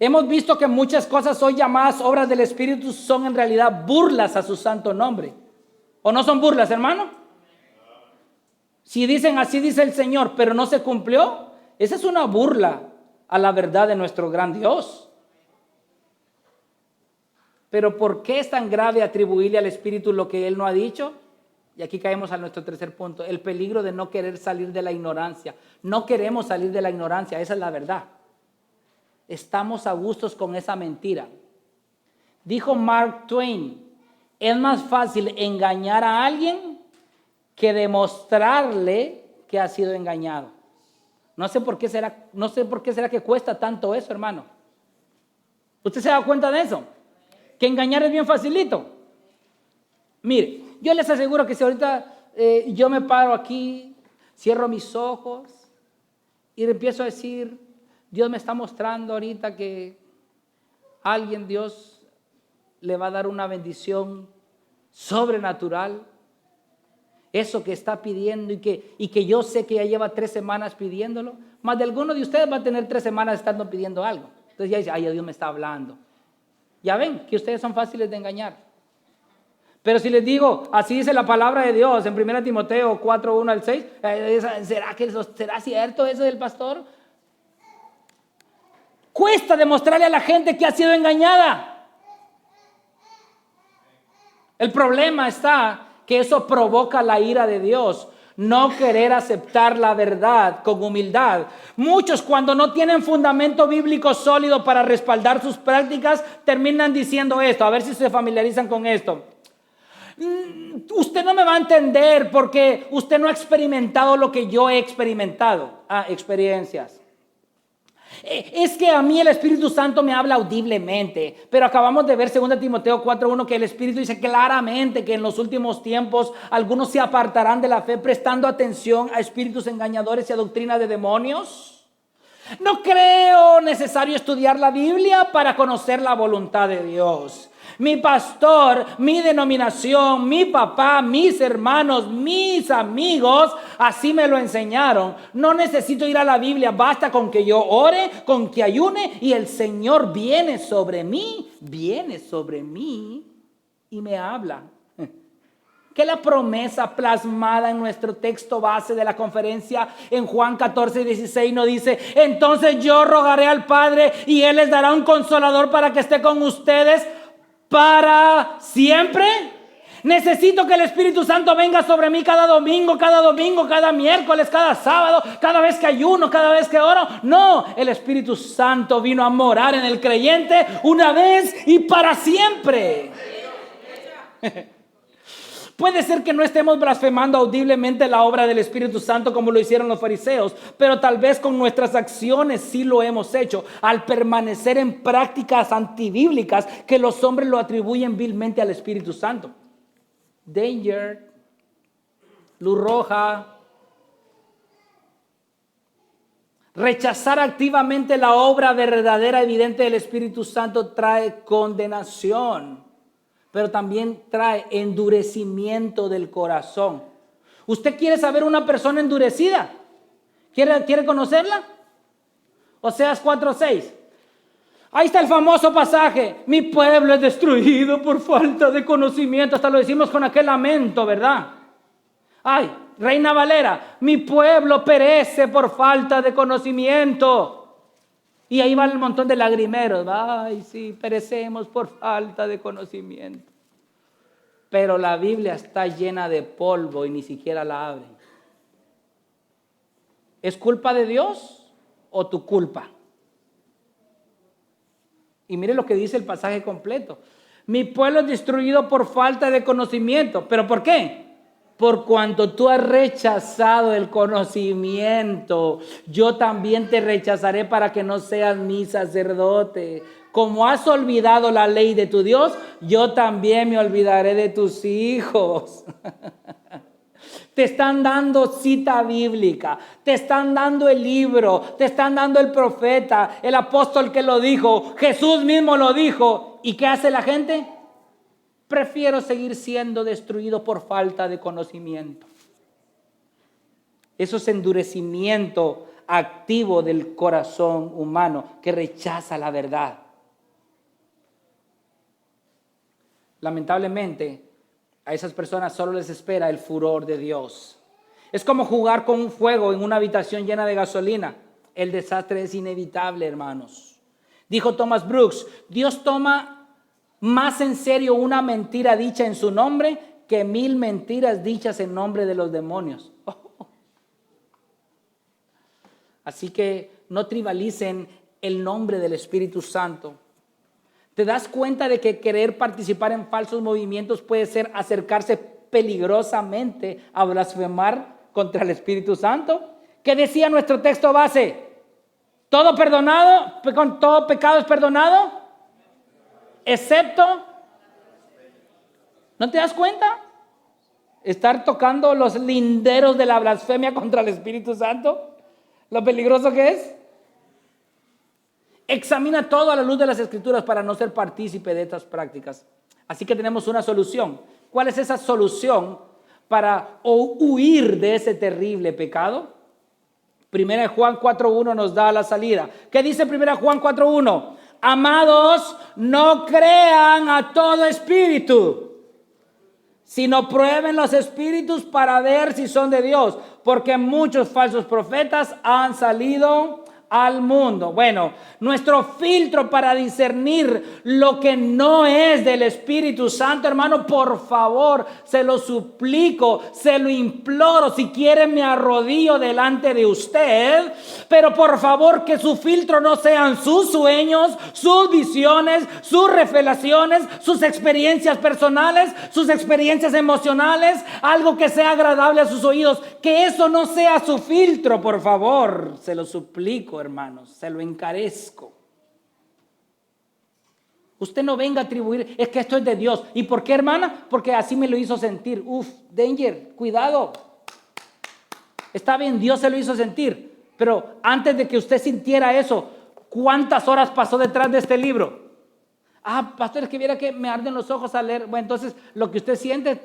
Hemos visto que muchas cosas hoy llamadas obras del Espíritu son en realidad burlas a su santo nombre. ¿O no son burlas, hermano? Si dicen así dice el Señor, pero no se cumplió, esa es una burla a la verdad de nuestro gran Dios. Pero ¿por qué es tan grave atribuirle al Espíritu lo que Él no ha dicho? Y aquí caemos a nuestro tercer punto, el peligro de no querer salir de la ignorancia. No queremos salir de la ignorancia, esa es la verdad. Estamos a gustos con esa mentira. Dijo Mark Twain, es más fácil engañar a alguien que demostrarle que ha sido engañado. No sé por qué será que cuesta tanto eso, hermano. ¿Usted se da cuenta de eso? Que engañar es bien facilito. Mire, yo les aseguro que si ahorita yo me paro aquí, cierro mis ojos y empiezo a decir, Dios me está mostrando ahorita que a alguien Dios le va a dar una bendición sobrenatural. Eso que está pidiendo y que yo sé que ya lleva 3 semanas pidiéndolo. Más de alguno de ustedes va a tener 3 semanas estando pidiendo algo. Entonces ya dice, ay, Dios me está hablando. Ya ven que ustedes son fáciles de engañar. Pero si les digo, así dice la palabra de Dios en 1 Timoteo 4, 1 al 6, ¿será cierto eso del pastor? Cuesta demostrarle a la gente que ha sido engañada. El problema está que eso provoca la ira de Dios. No querer aceptar la verdad con humildad. Muchos, cuando no tienen fundamento bíblico sólido para respaldar sus prácticas, terminan diciendo esto. A ver si se familiarizan con esto. Usted no me va a entender porque usted no ha experimentado lo que yo he experimentado. Experiencias. Es que a mí el Espíritu Santo me habla audiblemente, pero acabamos de ver 2 Timoteo 4:1 que el Espíritu dice claramente que en los últimos tiempos algunos se apartarán de la fe prestando atención a espíritus engañadores y a doctrina de demonios. No creo necesario estudiar la Biblia para conocer la voluntad de Dios. Mi pastor, mi denominación, mi papá, mis hermanos, mis amigos, así me lo enseñaron. No necesito ir a la Biblia, basta con que yo ore, con que ayune y el Señor viene sobre mí y me habla. Que la promesa plasmada en nuestro texto base de la conferencia en Juan 14:16 nos dice, entonces yo rogaré al Padre y Él les dará un consolador para que esté con ustedes para siempre. Necesito que el Espíritu Santo venga sobre mí cada domingo, cada miércoles, cada sábado, cada vez que ayuno, cada vez que oro. No, el Espíritu Santo vino a morar en el creyente una vez y para siempre. Puede ser que no estemos blasfemando audiblemente la obra del Espíritu Santo como lo hicieron los fariseos, pero tal vez con nuestras acciones sí lo hemos hecho, al permanecer en prácticas antibíblicas que los hombres lo atribuyen vilmente al Espíritu Santo. Danger, luz roja. Rechazar activamente la obra verdadera evidente del Espíritu Santo trae condenación, pero también trae endurecimiento del corazón. ¿Usted quiere saber una persona endurecida? ¿Quiere conocerla? Oseas 4:6. Ahí está el famoso pasaje. Mi pueblo es destruido por falta de conocimiento. Hasta lo decimos con aquel lamento, ¿verdad? Ay, Reina Valera. Mi pueblo perece por falta de conocimiento. Y ahí van un montón de lagrimeros. Ay, sí, perecemos por falta de conocimiento. Pero la Biblia está llena de polvo y ni siquiera la abren. ¿Es culpa de Dios o tu culpa? Y mire lo que dice el pasaje completo. Mi pueblo es destruido por falta de conocimiento. ¿Pero por qué? Por cuanto tú has rechazado el conocimiento, yo también te rechazaré para que no seas mi sacerdote. Como has olvidado la ley de tu Dios, yo también me olvidaré de tus hijos. Te están dando cita bíblica, te están dando el libro, te están dando el profeta, el apóstol que lo dijo, Jesús mismo lo dijo. ¿Y qué hace la gente? Prefiero seguir siendo destruido por falta de conocimiento. Eso es endurecimiento activo del corazón humano que rechaza la verdad. Lamentablemente, a esas personas solo les espera el furor de Dios. Es como jugar con un fuego en una habitación llena de gasolina. El desastre es inevitable, hermanos. Dijo Thomas Brooks, Dios toma más en serio una mentira dicha en su nombre que 1000 mentiras dichas en nombre de los demonios. Así que no trivialicen el nombre del Espíritu Santo. ¿Te das cuenta de que querer participar en falsos movimientos puede ser acercarse peligrosamente a blasfemar contra el Espíritu Santo? ¿Qué decía nuestro texto base? ¿Todo perdonado? ¿Con todo pecado es perdonado? Excepto, ¿no te das cuenta? Estar tocando los linderos de la blasfemia contra el Espíritu Santo, lo peligroso que es. Examina todo a la luz de las Escrituras para no ser partícipe de estas prácticas. Así que tenemos una solución. ¿Cuál es esa solución para huir de ese terrible pecado? Primera de Juan 4.1 nos da la salida. ¿Qué dice Primera de Juan 4.1? Amados, no crean a todo espíritu, sino prueben los espíritus para ver si son de Dios, porque muchos falsos profetas han salido al mundo. Bueno, nuestro filtro para discernir lo que no es del Espíritu Santo, hermano, por favor, se lo suplico, se lo imploro, si quiere me arrodillo delante de usted, pero por favor que su filtro no sean sus sueños, sus visiones, sus revelaciones, sus experiencias personales, sus experiencias emocionales, algo que sea agradable a sus oídos, que eso no sea su filtro, por favor, se lo suplico, hermanos, se lo encarezco. Usted no venga a atribuir, es que esto es de Dios. ¿Y por qué, hermana? Porque así me lo hizo sentir. Danger, cuidado. Está bien, Dios se lo hizo sentir, pero antes de que usted sintiera eso, ¿cuántas horas pasó detrás de este libro? Pastor, es que viera que me arden los ojos al leer. Bueno, entonces lo que usted siente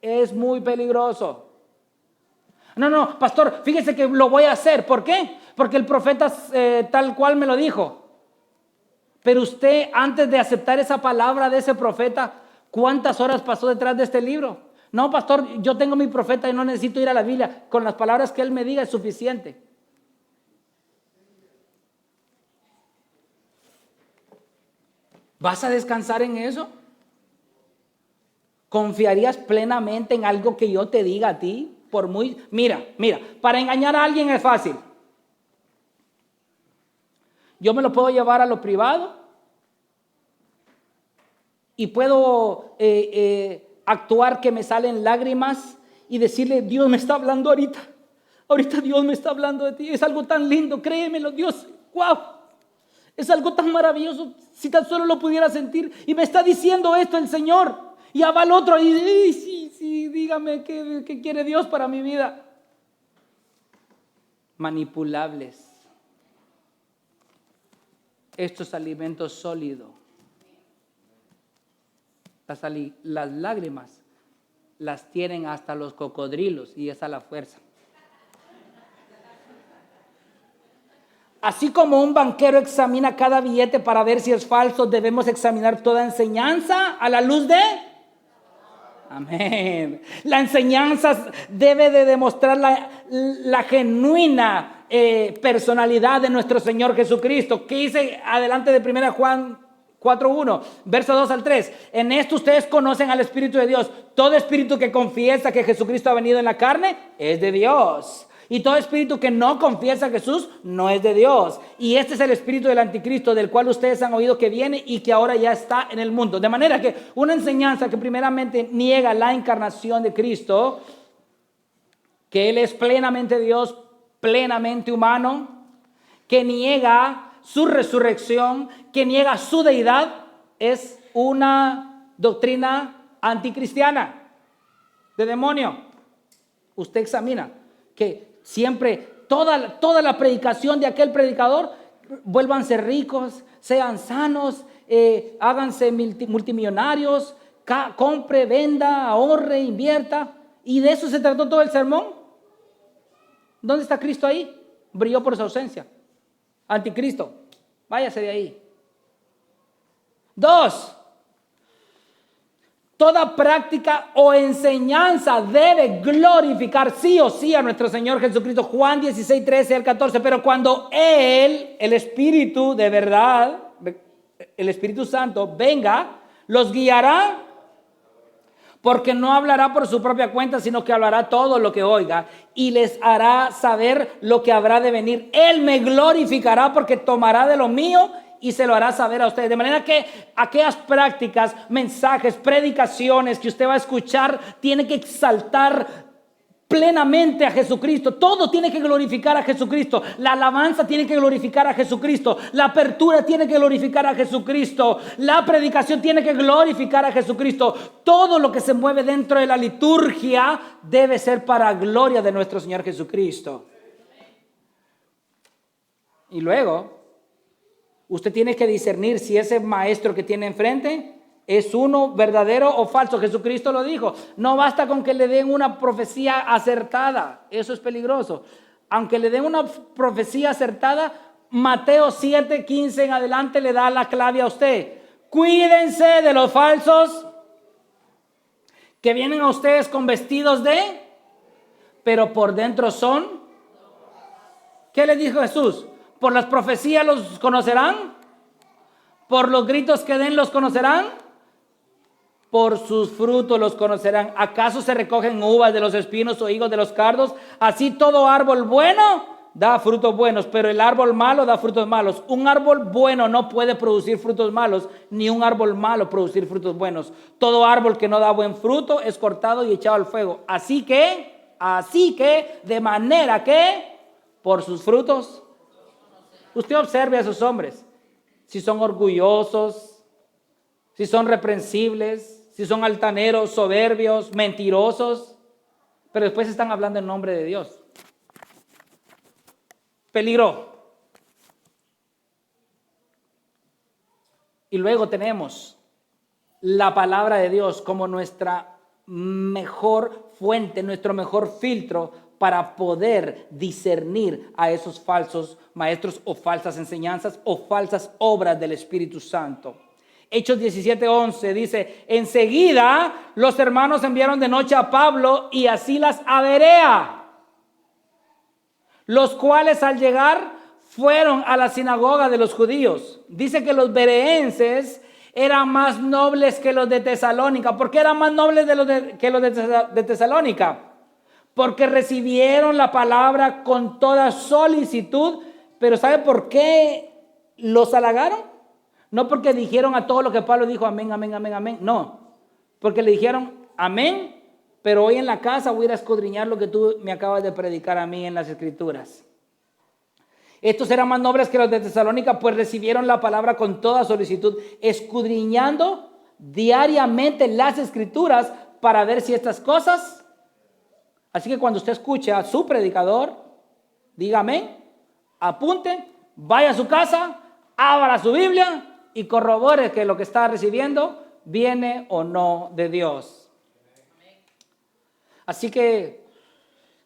es muy peligroso. No, pastor, fíjese que lo voy a hacer. ¿Por qué? Porque el profeta tal cual me lo dijo. Pero usted, antes de aceptar esa palabra de ese profeta, ¿cuántas horas pasó detrás de este libro? No, pastor, yo tengo mi profeta y no necesito ir a la Biblia. Con las palabras que él me diga es suficiente. ¿Vas a descansar en eso? ¿Confiarías plenamente en algo que yo te diga a ti? Mira, para engañar a alguien es fácil. Yo me lo puedo llevar a lo privado y puedo actuar que me salen lágrimas y decirle, Dios me está hablando ahorita. Ahorita Dios me está hablando de ti. Es algo tan lindo, créemelo, Dios. ¡Wow! Es algo tan maravilloso. Si tan solo lo pudiera sentir. Y me está diciendo esto el Señor. Y va al otro y sí, dígame qué quiere Dios para mi vida. Manipulables. Esto es alimento sólido. Las lágrimas las tienen hasta los cocodrilos y esa es la fuerza. Así como un banquero examina cada billete para ver si es falso, debemos examinar toda enseñanza a la luz de... Amén. La enseñanza debe de demostrar la genuina personalidad de nuestro Señor Jesucristo. ¿Qué dice adelante de 1 Juan 4.1, verso 2 al 3? En esto ustedes conocen al Espíritu de Dios. Todo espíritu que confiesa que Jesucristo ha venido en la carne es de Dios. Y todo espíritu que no confiesa a Jesús no es de Dios. Y este es el espíritu del anticristo, del cual ustedes han oído que viene y que ahora ya está en el mundo. De manera que una enseñanza que primeramente niega la encarnación de Cristo, que Él es plenamente Dios, plenamente humano, que niega su resurrección, que niega su deidad, es una doctrina anticristiana, de demonio. Usted examina que siempre, toda la predicación de aquel predicador, vuélvanse ricos, sean sanos, háganse multimillonarios, compre, venda, ahorre, invierta. ¿Y de eso se trató todo el sermón? ¿Dónde está Cristo ahí? brilló por su ausencia. Anticristo, váyase de ahí. 2. Toda práctica o enseñanza debe glorificar sí o sí a nuestro Señor Jesucristo. Juan 16, 13 al 14. Pero cuando Él, el Espíritu de verdad, el Espíritu Santo, venga, los guiará, porque no hablará por su propia cuenta, sino que hablará todo lo que oiga y les hará saber lo que habrá de venir. Él me glorificará porque tomará de lo mío y se lo hará saber a ustedes. De manera que aquellas prácticas, mensajes, predicaciones que usted va a escuchar, tiene que exaltar plenamente a Jesucristo. Todo tiene que glorificar a Jesucristo. La alabanza tiene que glorificar a Jesucristo. La apertura tiene que glorificar a Jesucristo. La predicación tiene que glorificar a Jesucristo. Todo lo que se mueve dentro de la liturgia debe ser para gloria de nuestro Señor Jesucristo. Y luego, usted tiene que discernir si ese maestro que tiene enfrente es uno verdadero o falso. Jesucristo lo dijo. No basta con que le den una profecía acertada. Eso es peligroso. Aunque le den una profecía acertada, Mateo 7:15 en adelante le da la clave a usted. Cuídense de los falsos que vienen a ustedes con vestidos pero por dentro son. ¿Qué le dijo Jesús? ¿Por las profecías los conocerán? ¿Por los gritos que den los conocerán? Por sus frutos los conocerán. ¿Acaso se recogen uvas de los espinos o higos de los cardos? Así todo árbol bueno da frutos buenos, pero el árbol malo da frutos malos. Un árbol bueno no puede producir frutos malos, ni un árbol malo producir frutos buenos. Todo árbol que no da buen fruto es cortado y echado al fuego. Así que, de manera que, por sus frutos, usted observe a esos hombres. Si son orgullosos, si son reprensibles, si son altaneros, soberbios, mentirosos, pero después están hablando en nombre de Dios. Peligro. Y luego tenemos la palabra de Dios como nuestra mejor fuente, nuestro mejor filtro para poder discernir a esos falsos maestros o falsas enseñanzas o falsas obras del Espíritu Santo. Hechos 17:11 dice: enseguida los hermanos enviaron de noche a Pablo y a Silas a Berea, los cuales al llegar fueron a la sinagoga de los judíos. Dice que los bereenses eran más nobles que los de Tesalónica. ¿Por qué eran más nobles que los de Tesalónica? Porque recibieron la palabra con toda solicitud. Pero ¿sabe por qué los halagaron? No porque dijeron a todo lo que Pablo dijo, amén, amén, amén, amén. No, porque le dijeron, amén, pero hoy en la casa voy a ir a escudriñar lo que tú me acabas de predicar a mí en las Escrituras. Estos eran más nobles que los de Tesalónica, pues recibieron la palabra con toda solicitud, escudriñando diariamente las Escrituras para ver si estas cosas. Así que cuando usted escuche a su predicador, diga amén, apunte, vaya a su casa, abra su Biblia y corrobore que lo que está recibiendo viene o no de Dios. Así que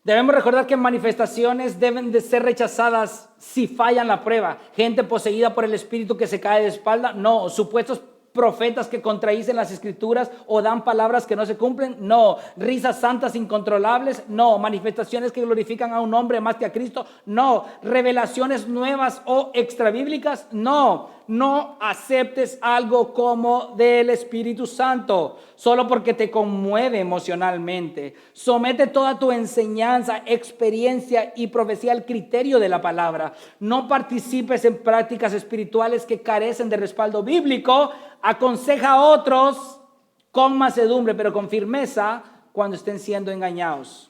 debemos recordar que manifestaciones deben de ser rechazadas si fallan la prueba. Gente poseída por el Espíritu que se cae de espalda, no. Supuestos profetas que contradicen las Escrituras o dan palabras que no se cumplen, no. Risas santas incontrolables, no. Manifestaciones que glorifican a un hombre más que a Cristo, no. Revelaciones nuevas o extrabíblicas, no. No aceptes algo como del Espíritu Santo solo porque te conmueve emocionalmente. Somete toda tu enseñanza, experiencia y profecía al criterio de la palabra. No participes en prácticas espirituales que carecen de respaldo bíblico. Aconseja a otros con mansedumbre, pero con firmeza cuando estén siendo engañados.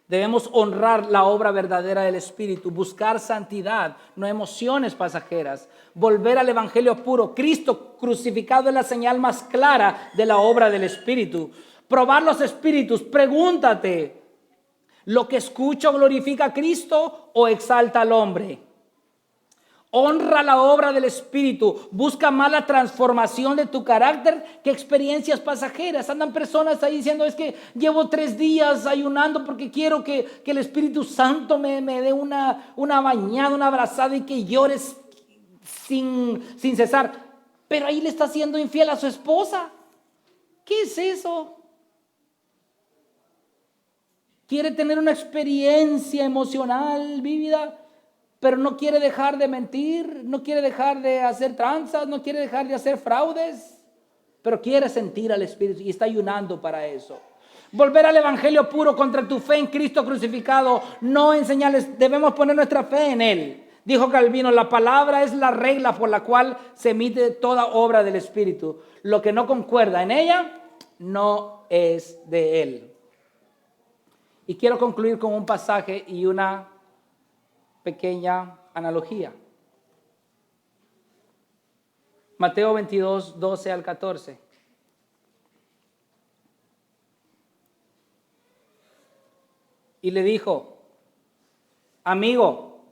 Debemos honrar la obra verdadera del Espíritu, buscar santidad, no emociones pasajeras, volver al Evangelio puro. Cristo crucificado es la señal más clara de la obra del Espíritu. Probar los espíritus, pregúntate, ¿lo que escucho glorifica a Cristo o exalta al hombre? Honra la obra del Espíritu. Busca más la transformación de tu carácter que experiencias pasajeras. Andan personas ahí diciendo, es que llevo 3 días ayunando porque quiero que el Espíritu Santo me dé una bañada, una abrazada y que llores sin cesar. Pero ahí le está siendo infiel a su esposa. ¿Qué es eso? Quiere tener una experiencia emocional vívida, pero no quiere dejar de mentir, no quiere dejar de hacer tranzas, no quiere dejar de hacer fraudes, pero quiere sentir al Espíritu y está ayunando para eso. Volver al evangelio puro contra tu fe en Cristo crucificado, no enseñarles, debemos poner nuestra fe en Él. Dijo Calvino, la palabra es la regla por la cual se emite toda obra del Espíritu. Lo que no concuerda en ella no es de Él. Y quiero concluir con un pasaje y una pequeña analogía. Mateo 22, 12 al 14. Y le dijo, amigo,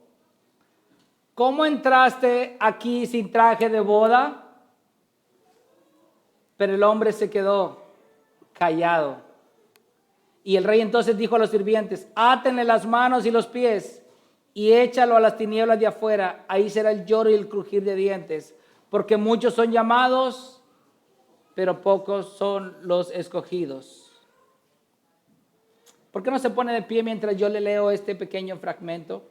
¿cómo entraste aquí sin traje de boda? Pero el hombre se quedó callado. Y el rey entonces dijo a los sirvientes, átenle las manos y los pies y échalo a las tinieblas de afuera. Ahí será el lloro y el crujir de dientes, porque muchos son llamados, pero pocos son los escogidos. ¿Por qué no se pone de pie mientras yo le leo este pequeño fragmento?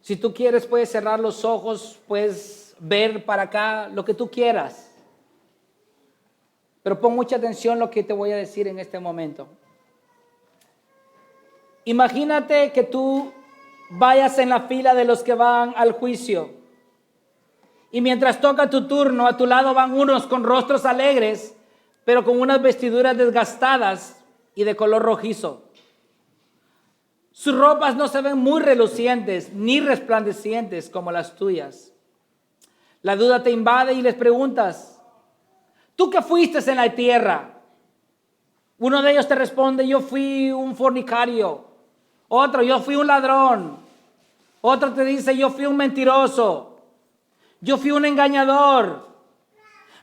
Si tú quieres, puedes cerrar los ojos, puedes ver para acá lo que tú quieras. Pero pon mucha atención a lo que te voy a decir en este momento. Imagínate que tú vayas en la fila de los que van al juicio. Y mientras toca tu turno, a tu lado van unos con rostros alegres, pero con unas vestiduras desgastadas y de color rojizo. Sus ropas no se ven muy relucientes ni resplandecientes como las tuyas. La duda te invade y les preguntas, ¿tú qué fuiste en la tierra? Uno de ellos te responde, yo fui un fornicario. Otro, yo fui un ladrón. Otro te dice, yo fui un mentiroso. Yo fui un engañador.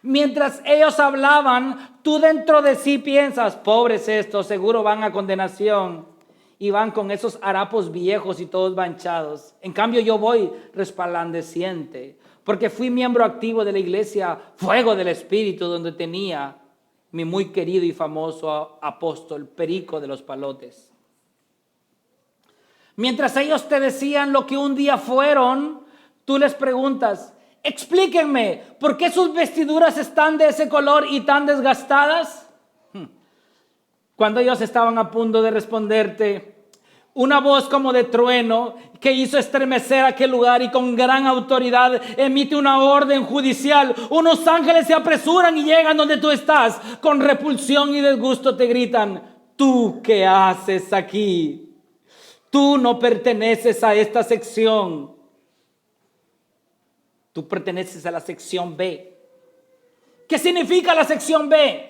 Mientras ellos hablaban, tú dentro de sí piensas, pobres estos, seguro van a condenación. Y van con esos harapos viejos y todos manchados. En cambio yo voy resplandeciente, porque fui miembro activo de la iglesia Fuego del Espíritu, donde tenía mi muy querido y famoso apóstol Perico de los Palotes. Mientras ellos te decían lo que un día fueron, tú les preguntas, explíquenme, ¿por qué sus vestiduras están de ese color y tan desgastadas? Cuando ellos estaban a punto de responderte, una voz como de trueno que hizo estremecer aquel lugar y con gran autoridad emite una orden judicial. Unos ángeles se apresuran y llegan donde tú estás. Con repulsión y disgusto te gritan, ¿tú qué haces aquí? Tú no perteneces a esta sección. Tú perteneces a la sección B. ¿Qué significa la sección B?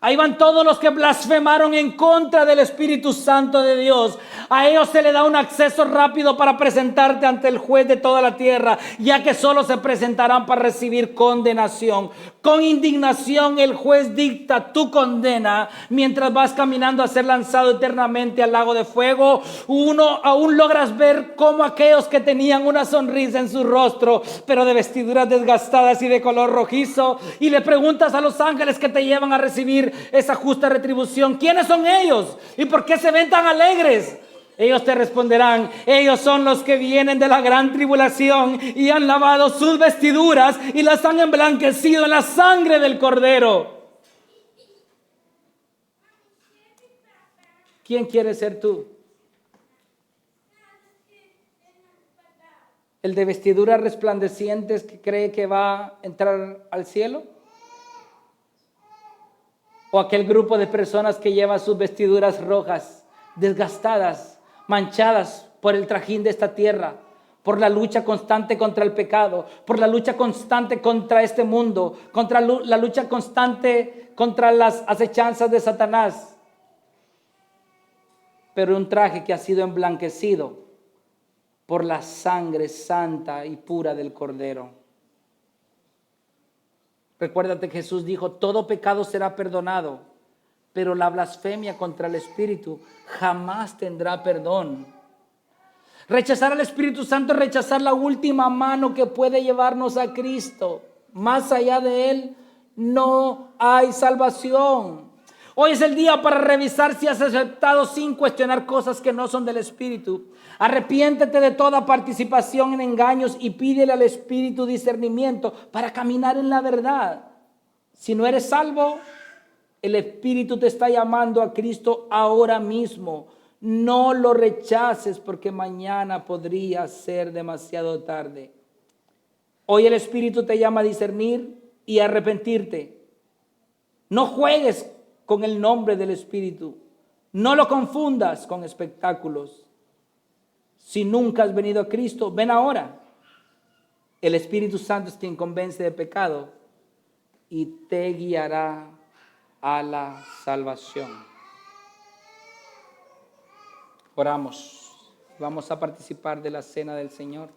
Ahí van todos los que blasfemaron en contra del Espíritu Santo de Dios. A ellos se le da un acceso rápido para presentarte ante el juez de toda la tierra, ya que solo se presentarán para recibir condenación. Con indignación el juez dicta tu condena mientras vas caminando a ser lanzado eternamente al lago de fuego. Aún logras ver cómo aquellos que tenían una sonrisa en su rostro, pero de vestiduras desgastadas y de color rojizo, y le preguntas a los ángeles que te llevan a recibir esa justa retribución, ¿quiénes son ellos? ¿Y por qué se ven tan alegres? Ellos te responderán, ellos son los que vienen de la gran tribulación y han lavado sus vestiduras y las han emblanquecido en la sangre del Cordero. ¿Quién quiere ser tú? ¿El de vestiduras resplandecientes que cree que va a entrar al cielo? ¿O aquel grupo de personas que lleva sus vestiduras rojas, desgastadas, manchadas por el trajín de esta tierra, por la lucha constante contra el pecado, por la lucha constante contra este mundo, contra la lucha constante contra las acechanzas de Satanás. Pero un traje que ha sido emblanquecido por la sangre santa y pura del Cordero. Recuérdate que Jesús dijo, todo pecado será perdonado, pero la blasfemia contra el Espíritu jamás tendrá perdón. Rechazar al Espíritu Santo es rechazar la última mano que puede llevarnos a Cristo. Más allá de Él no hay salvación. Hoy es el día para revisar si has aceptado sin cuestionar cosas que no son del Espíritu. Arrepiéntete de toda participación en engaños y pídele al Espíritu discernimiento para caminar en la verdad. Si no eres salvo, el Espíritu te está llamando a Cristo ahora mismo. No lo rechaces porque mañana podría ser demasiado tarde. Hoy el Espíritu te llama a discernir y a arrepentirte. No juegues con el nombre del Espíritu. No lo confundas con espectáculos. Si nunca has venido a Cristo, ven ahora. El Espíritu Santo es quien convence de pecado y te guiará a la salvación. Oramos. Vamos a participar de la cena del Señor.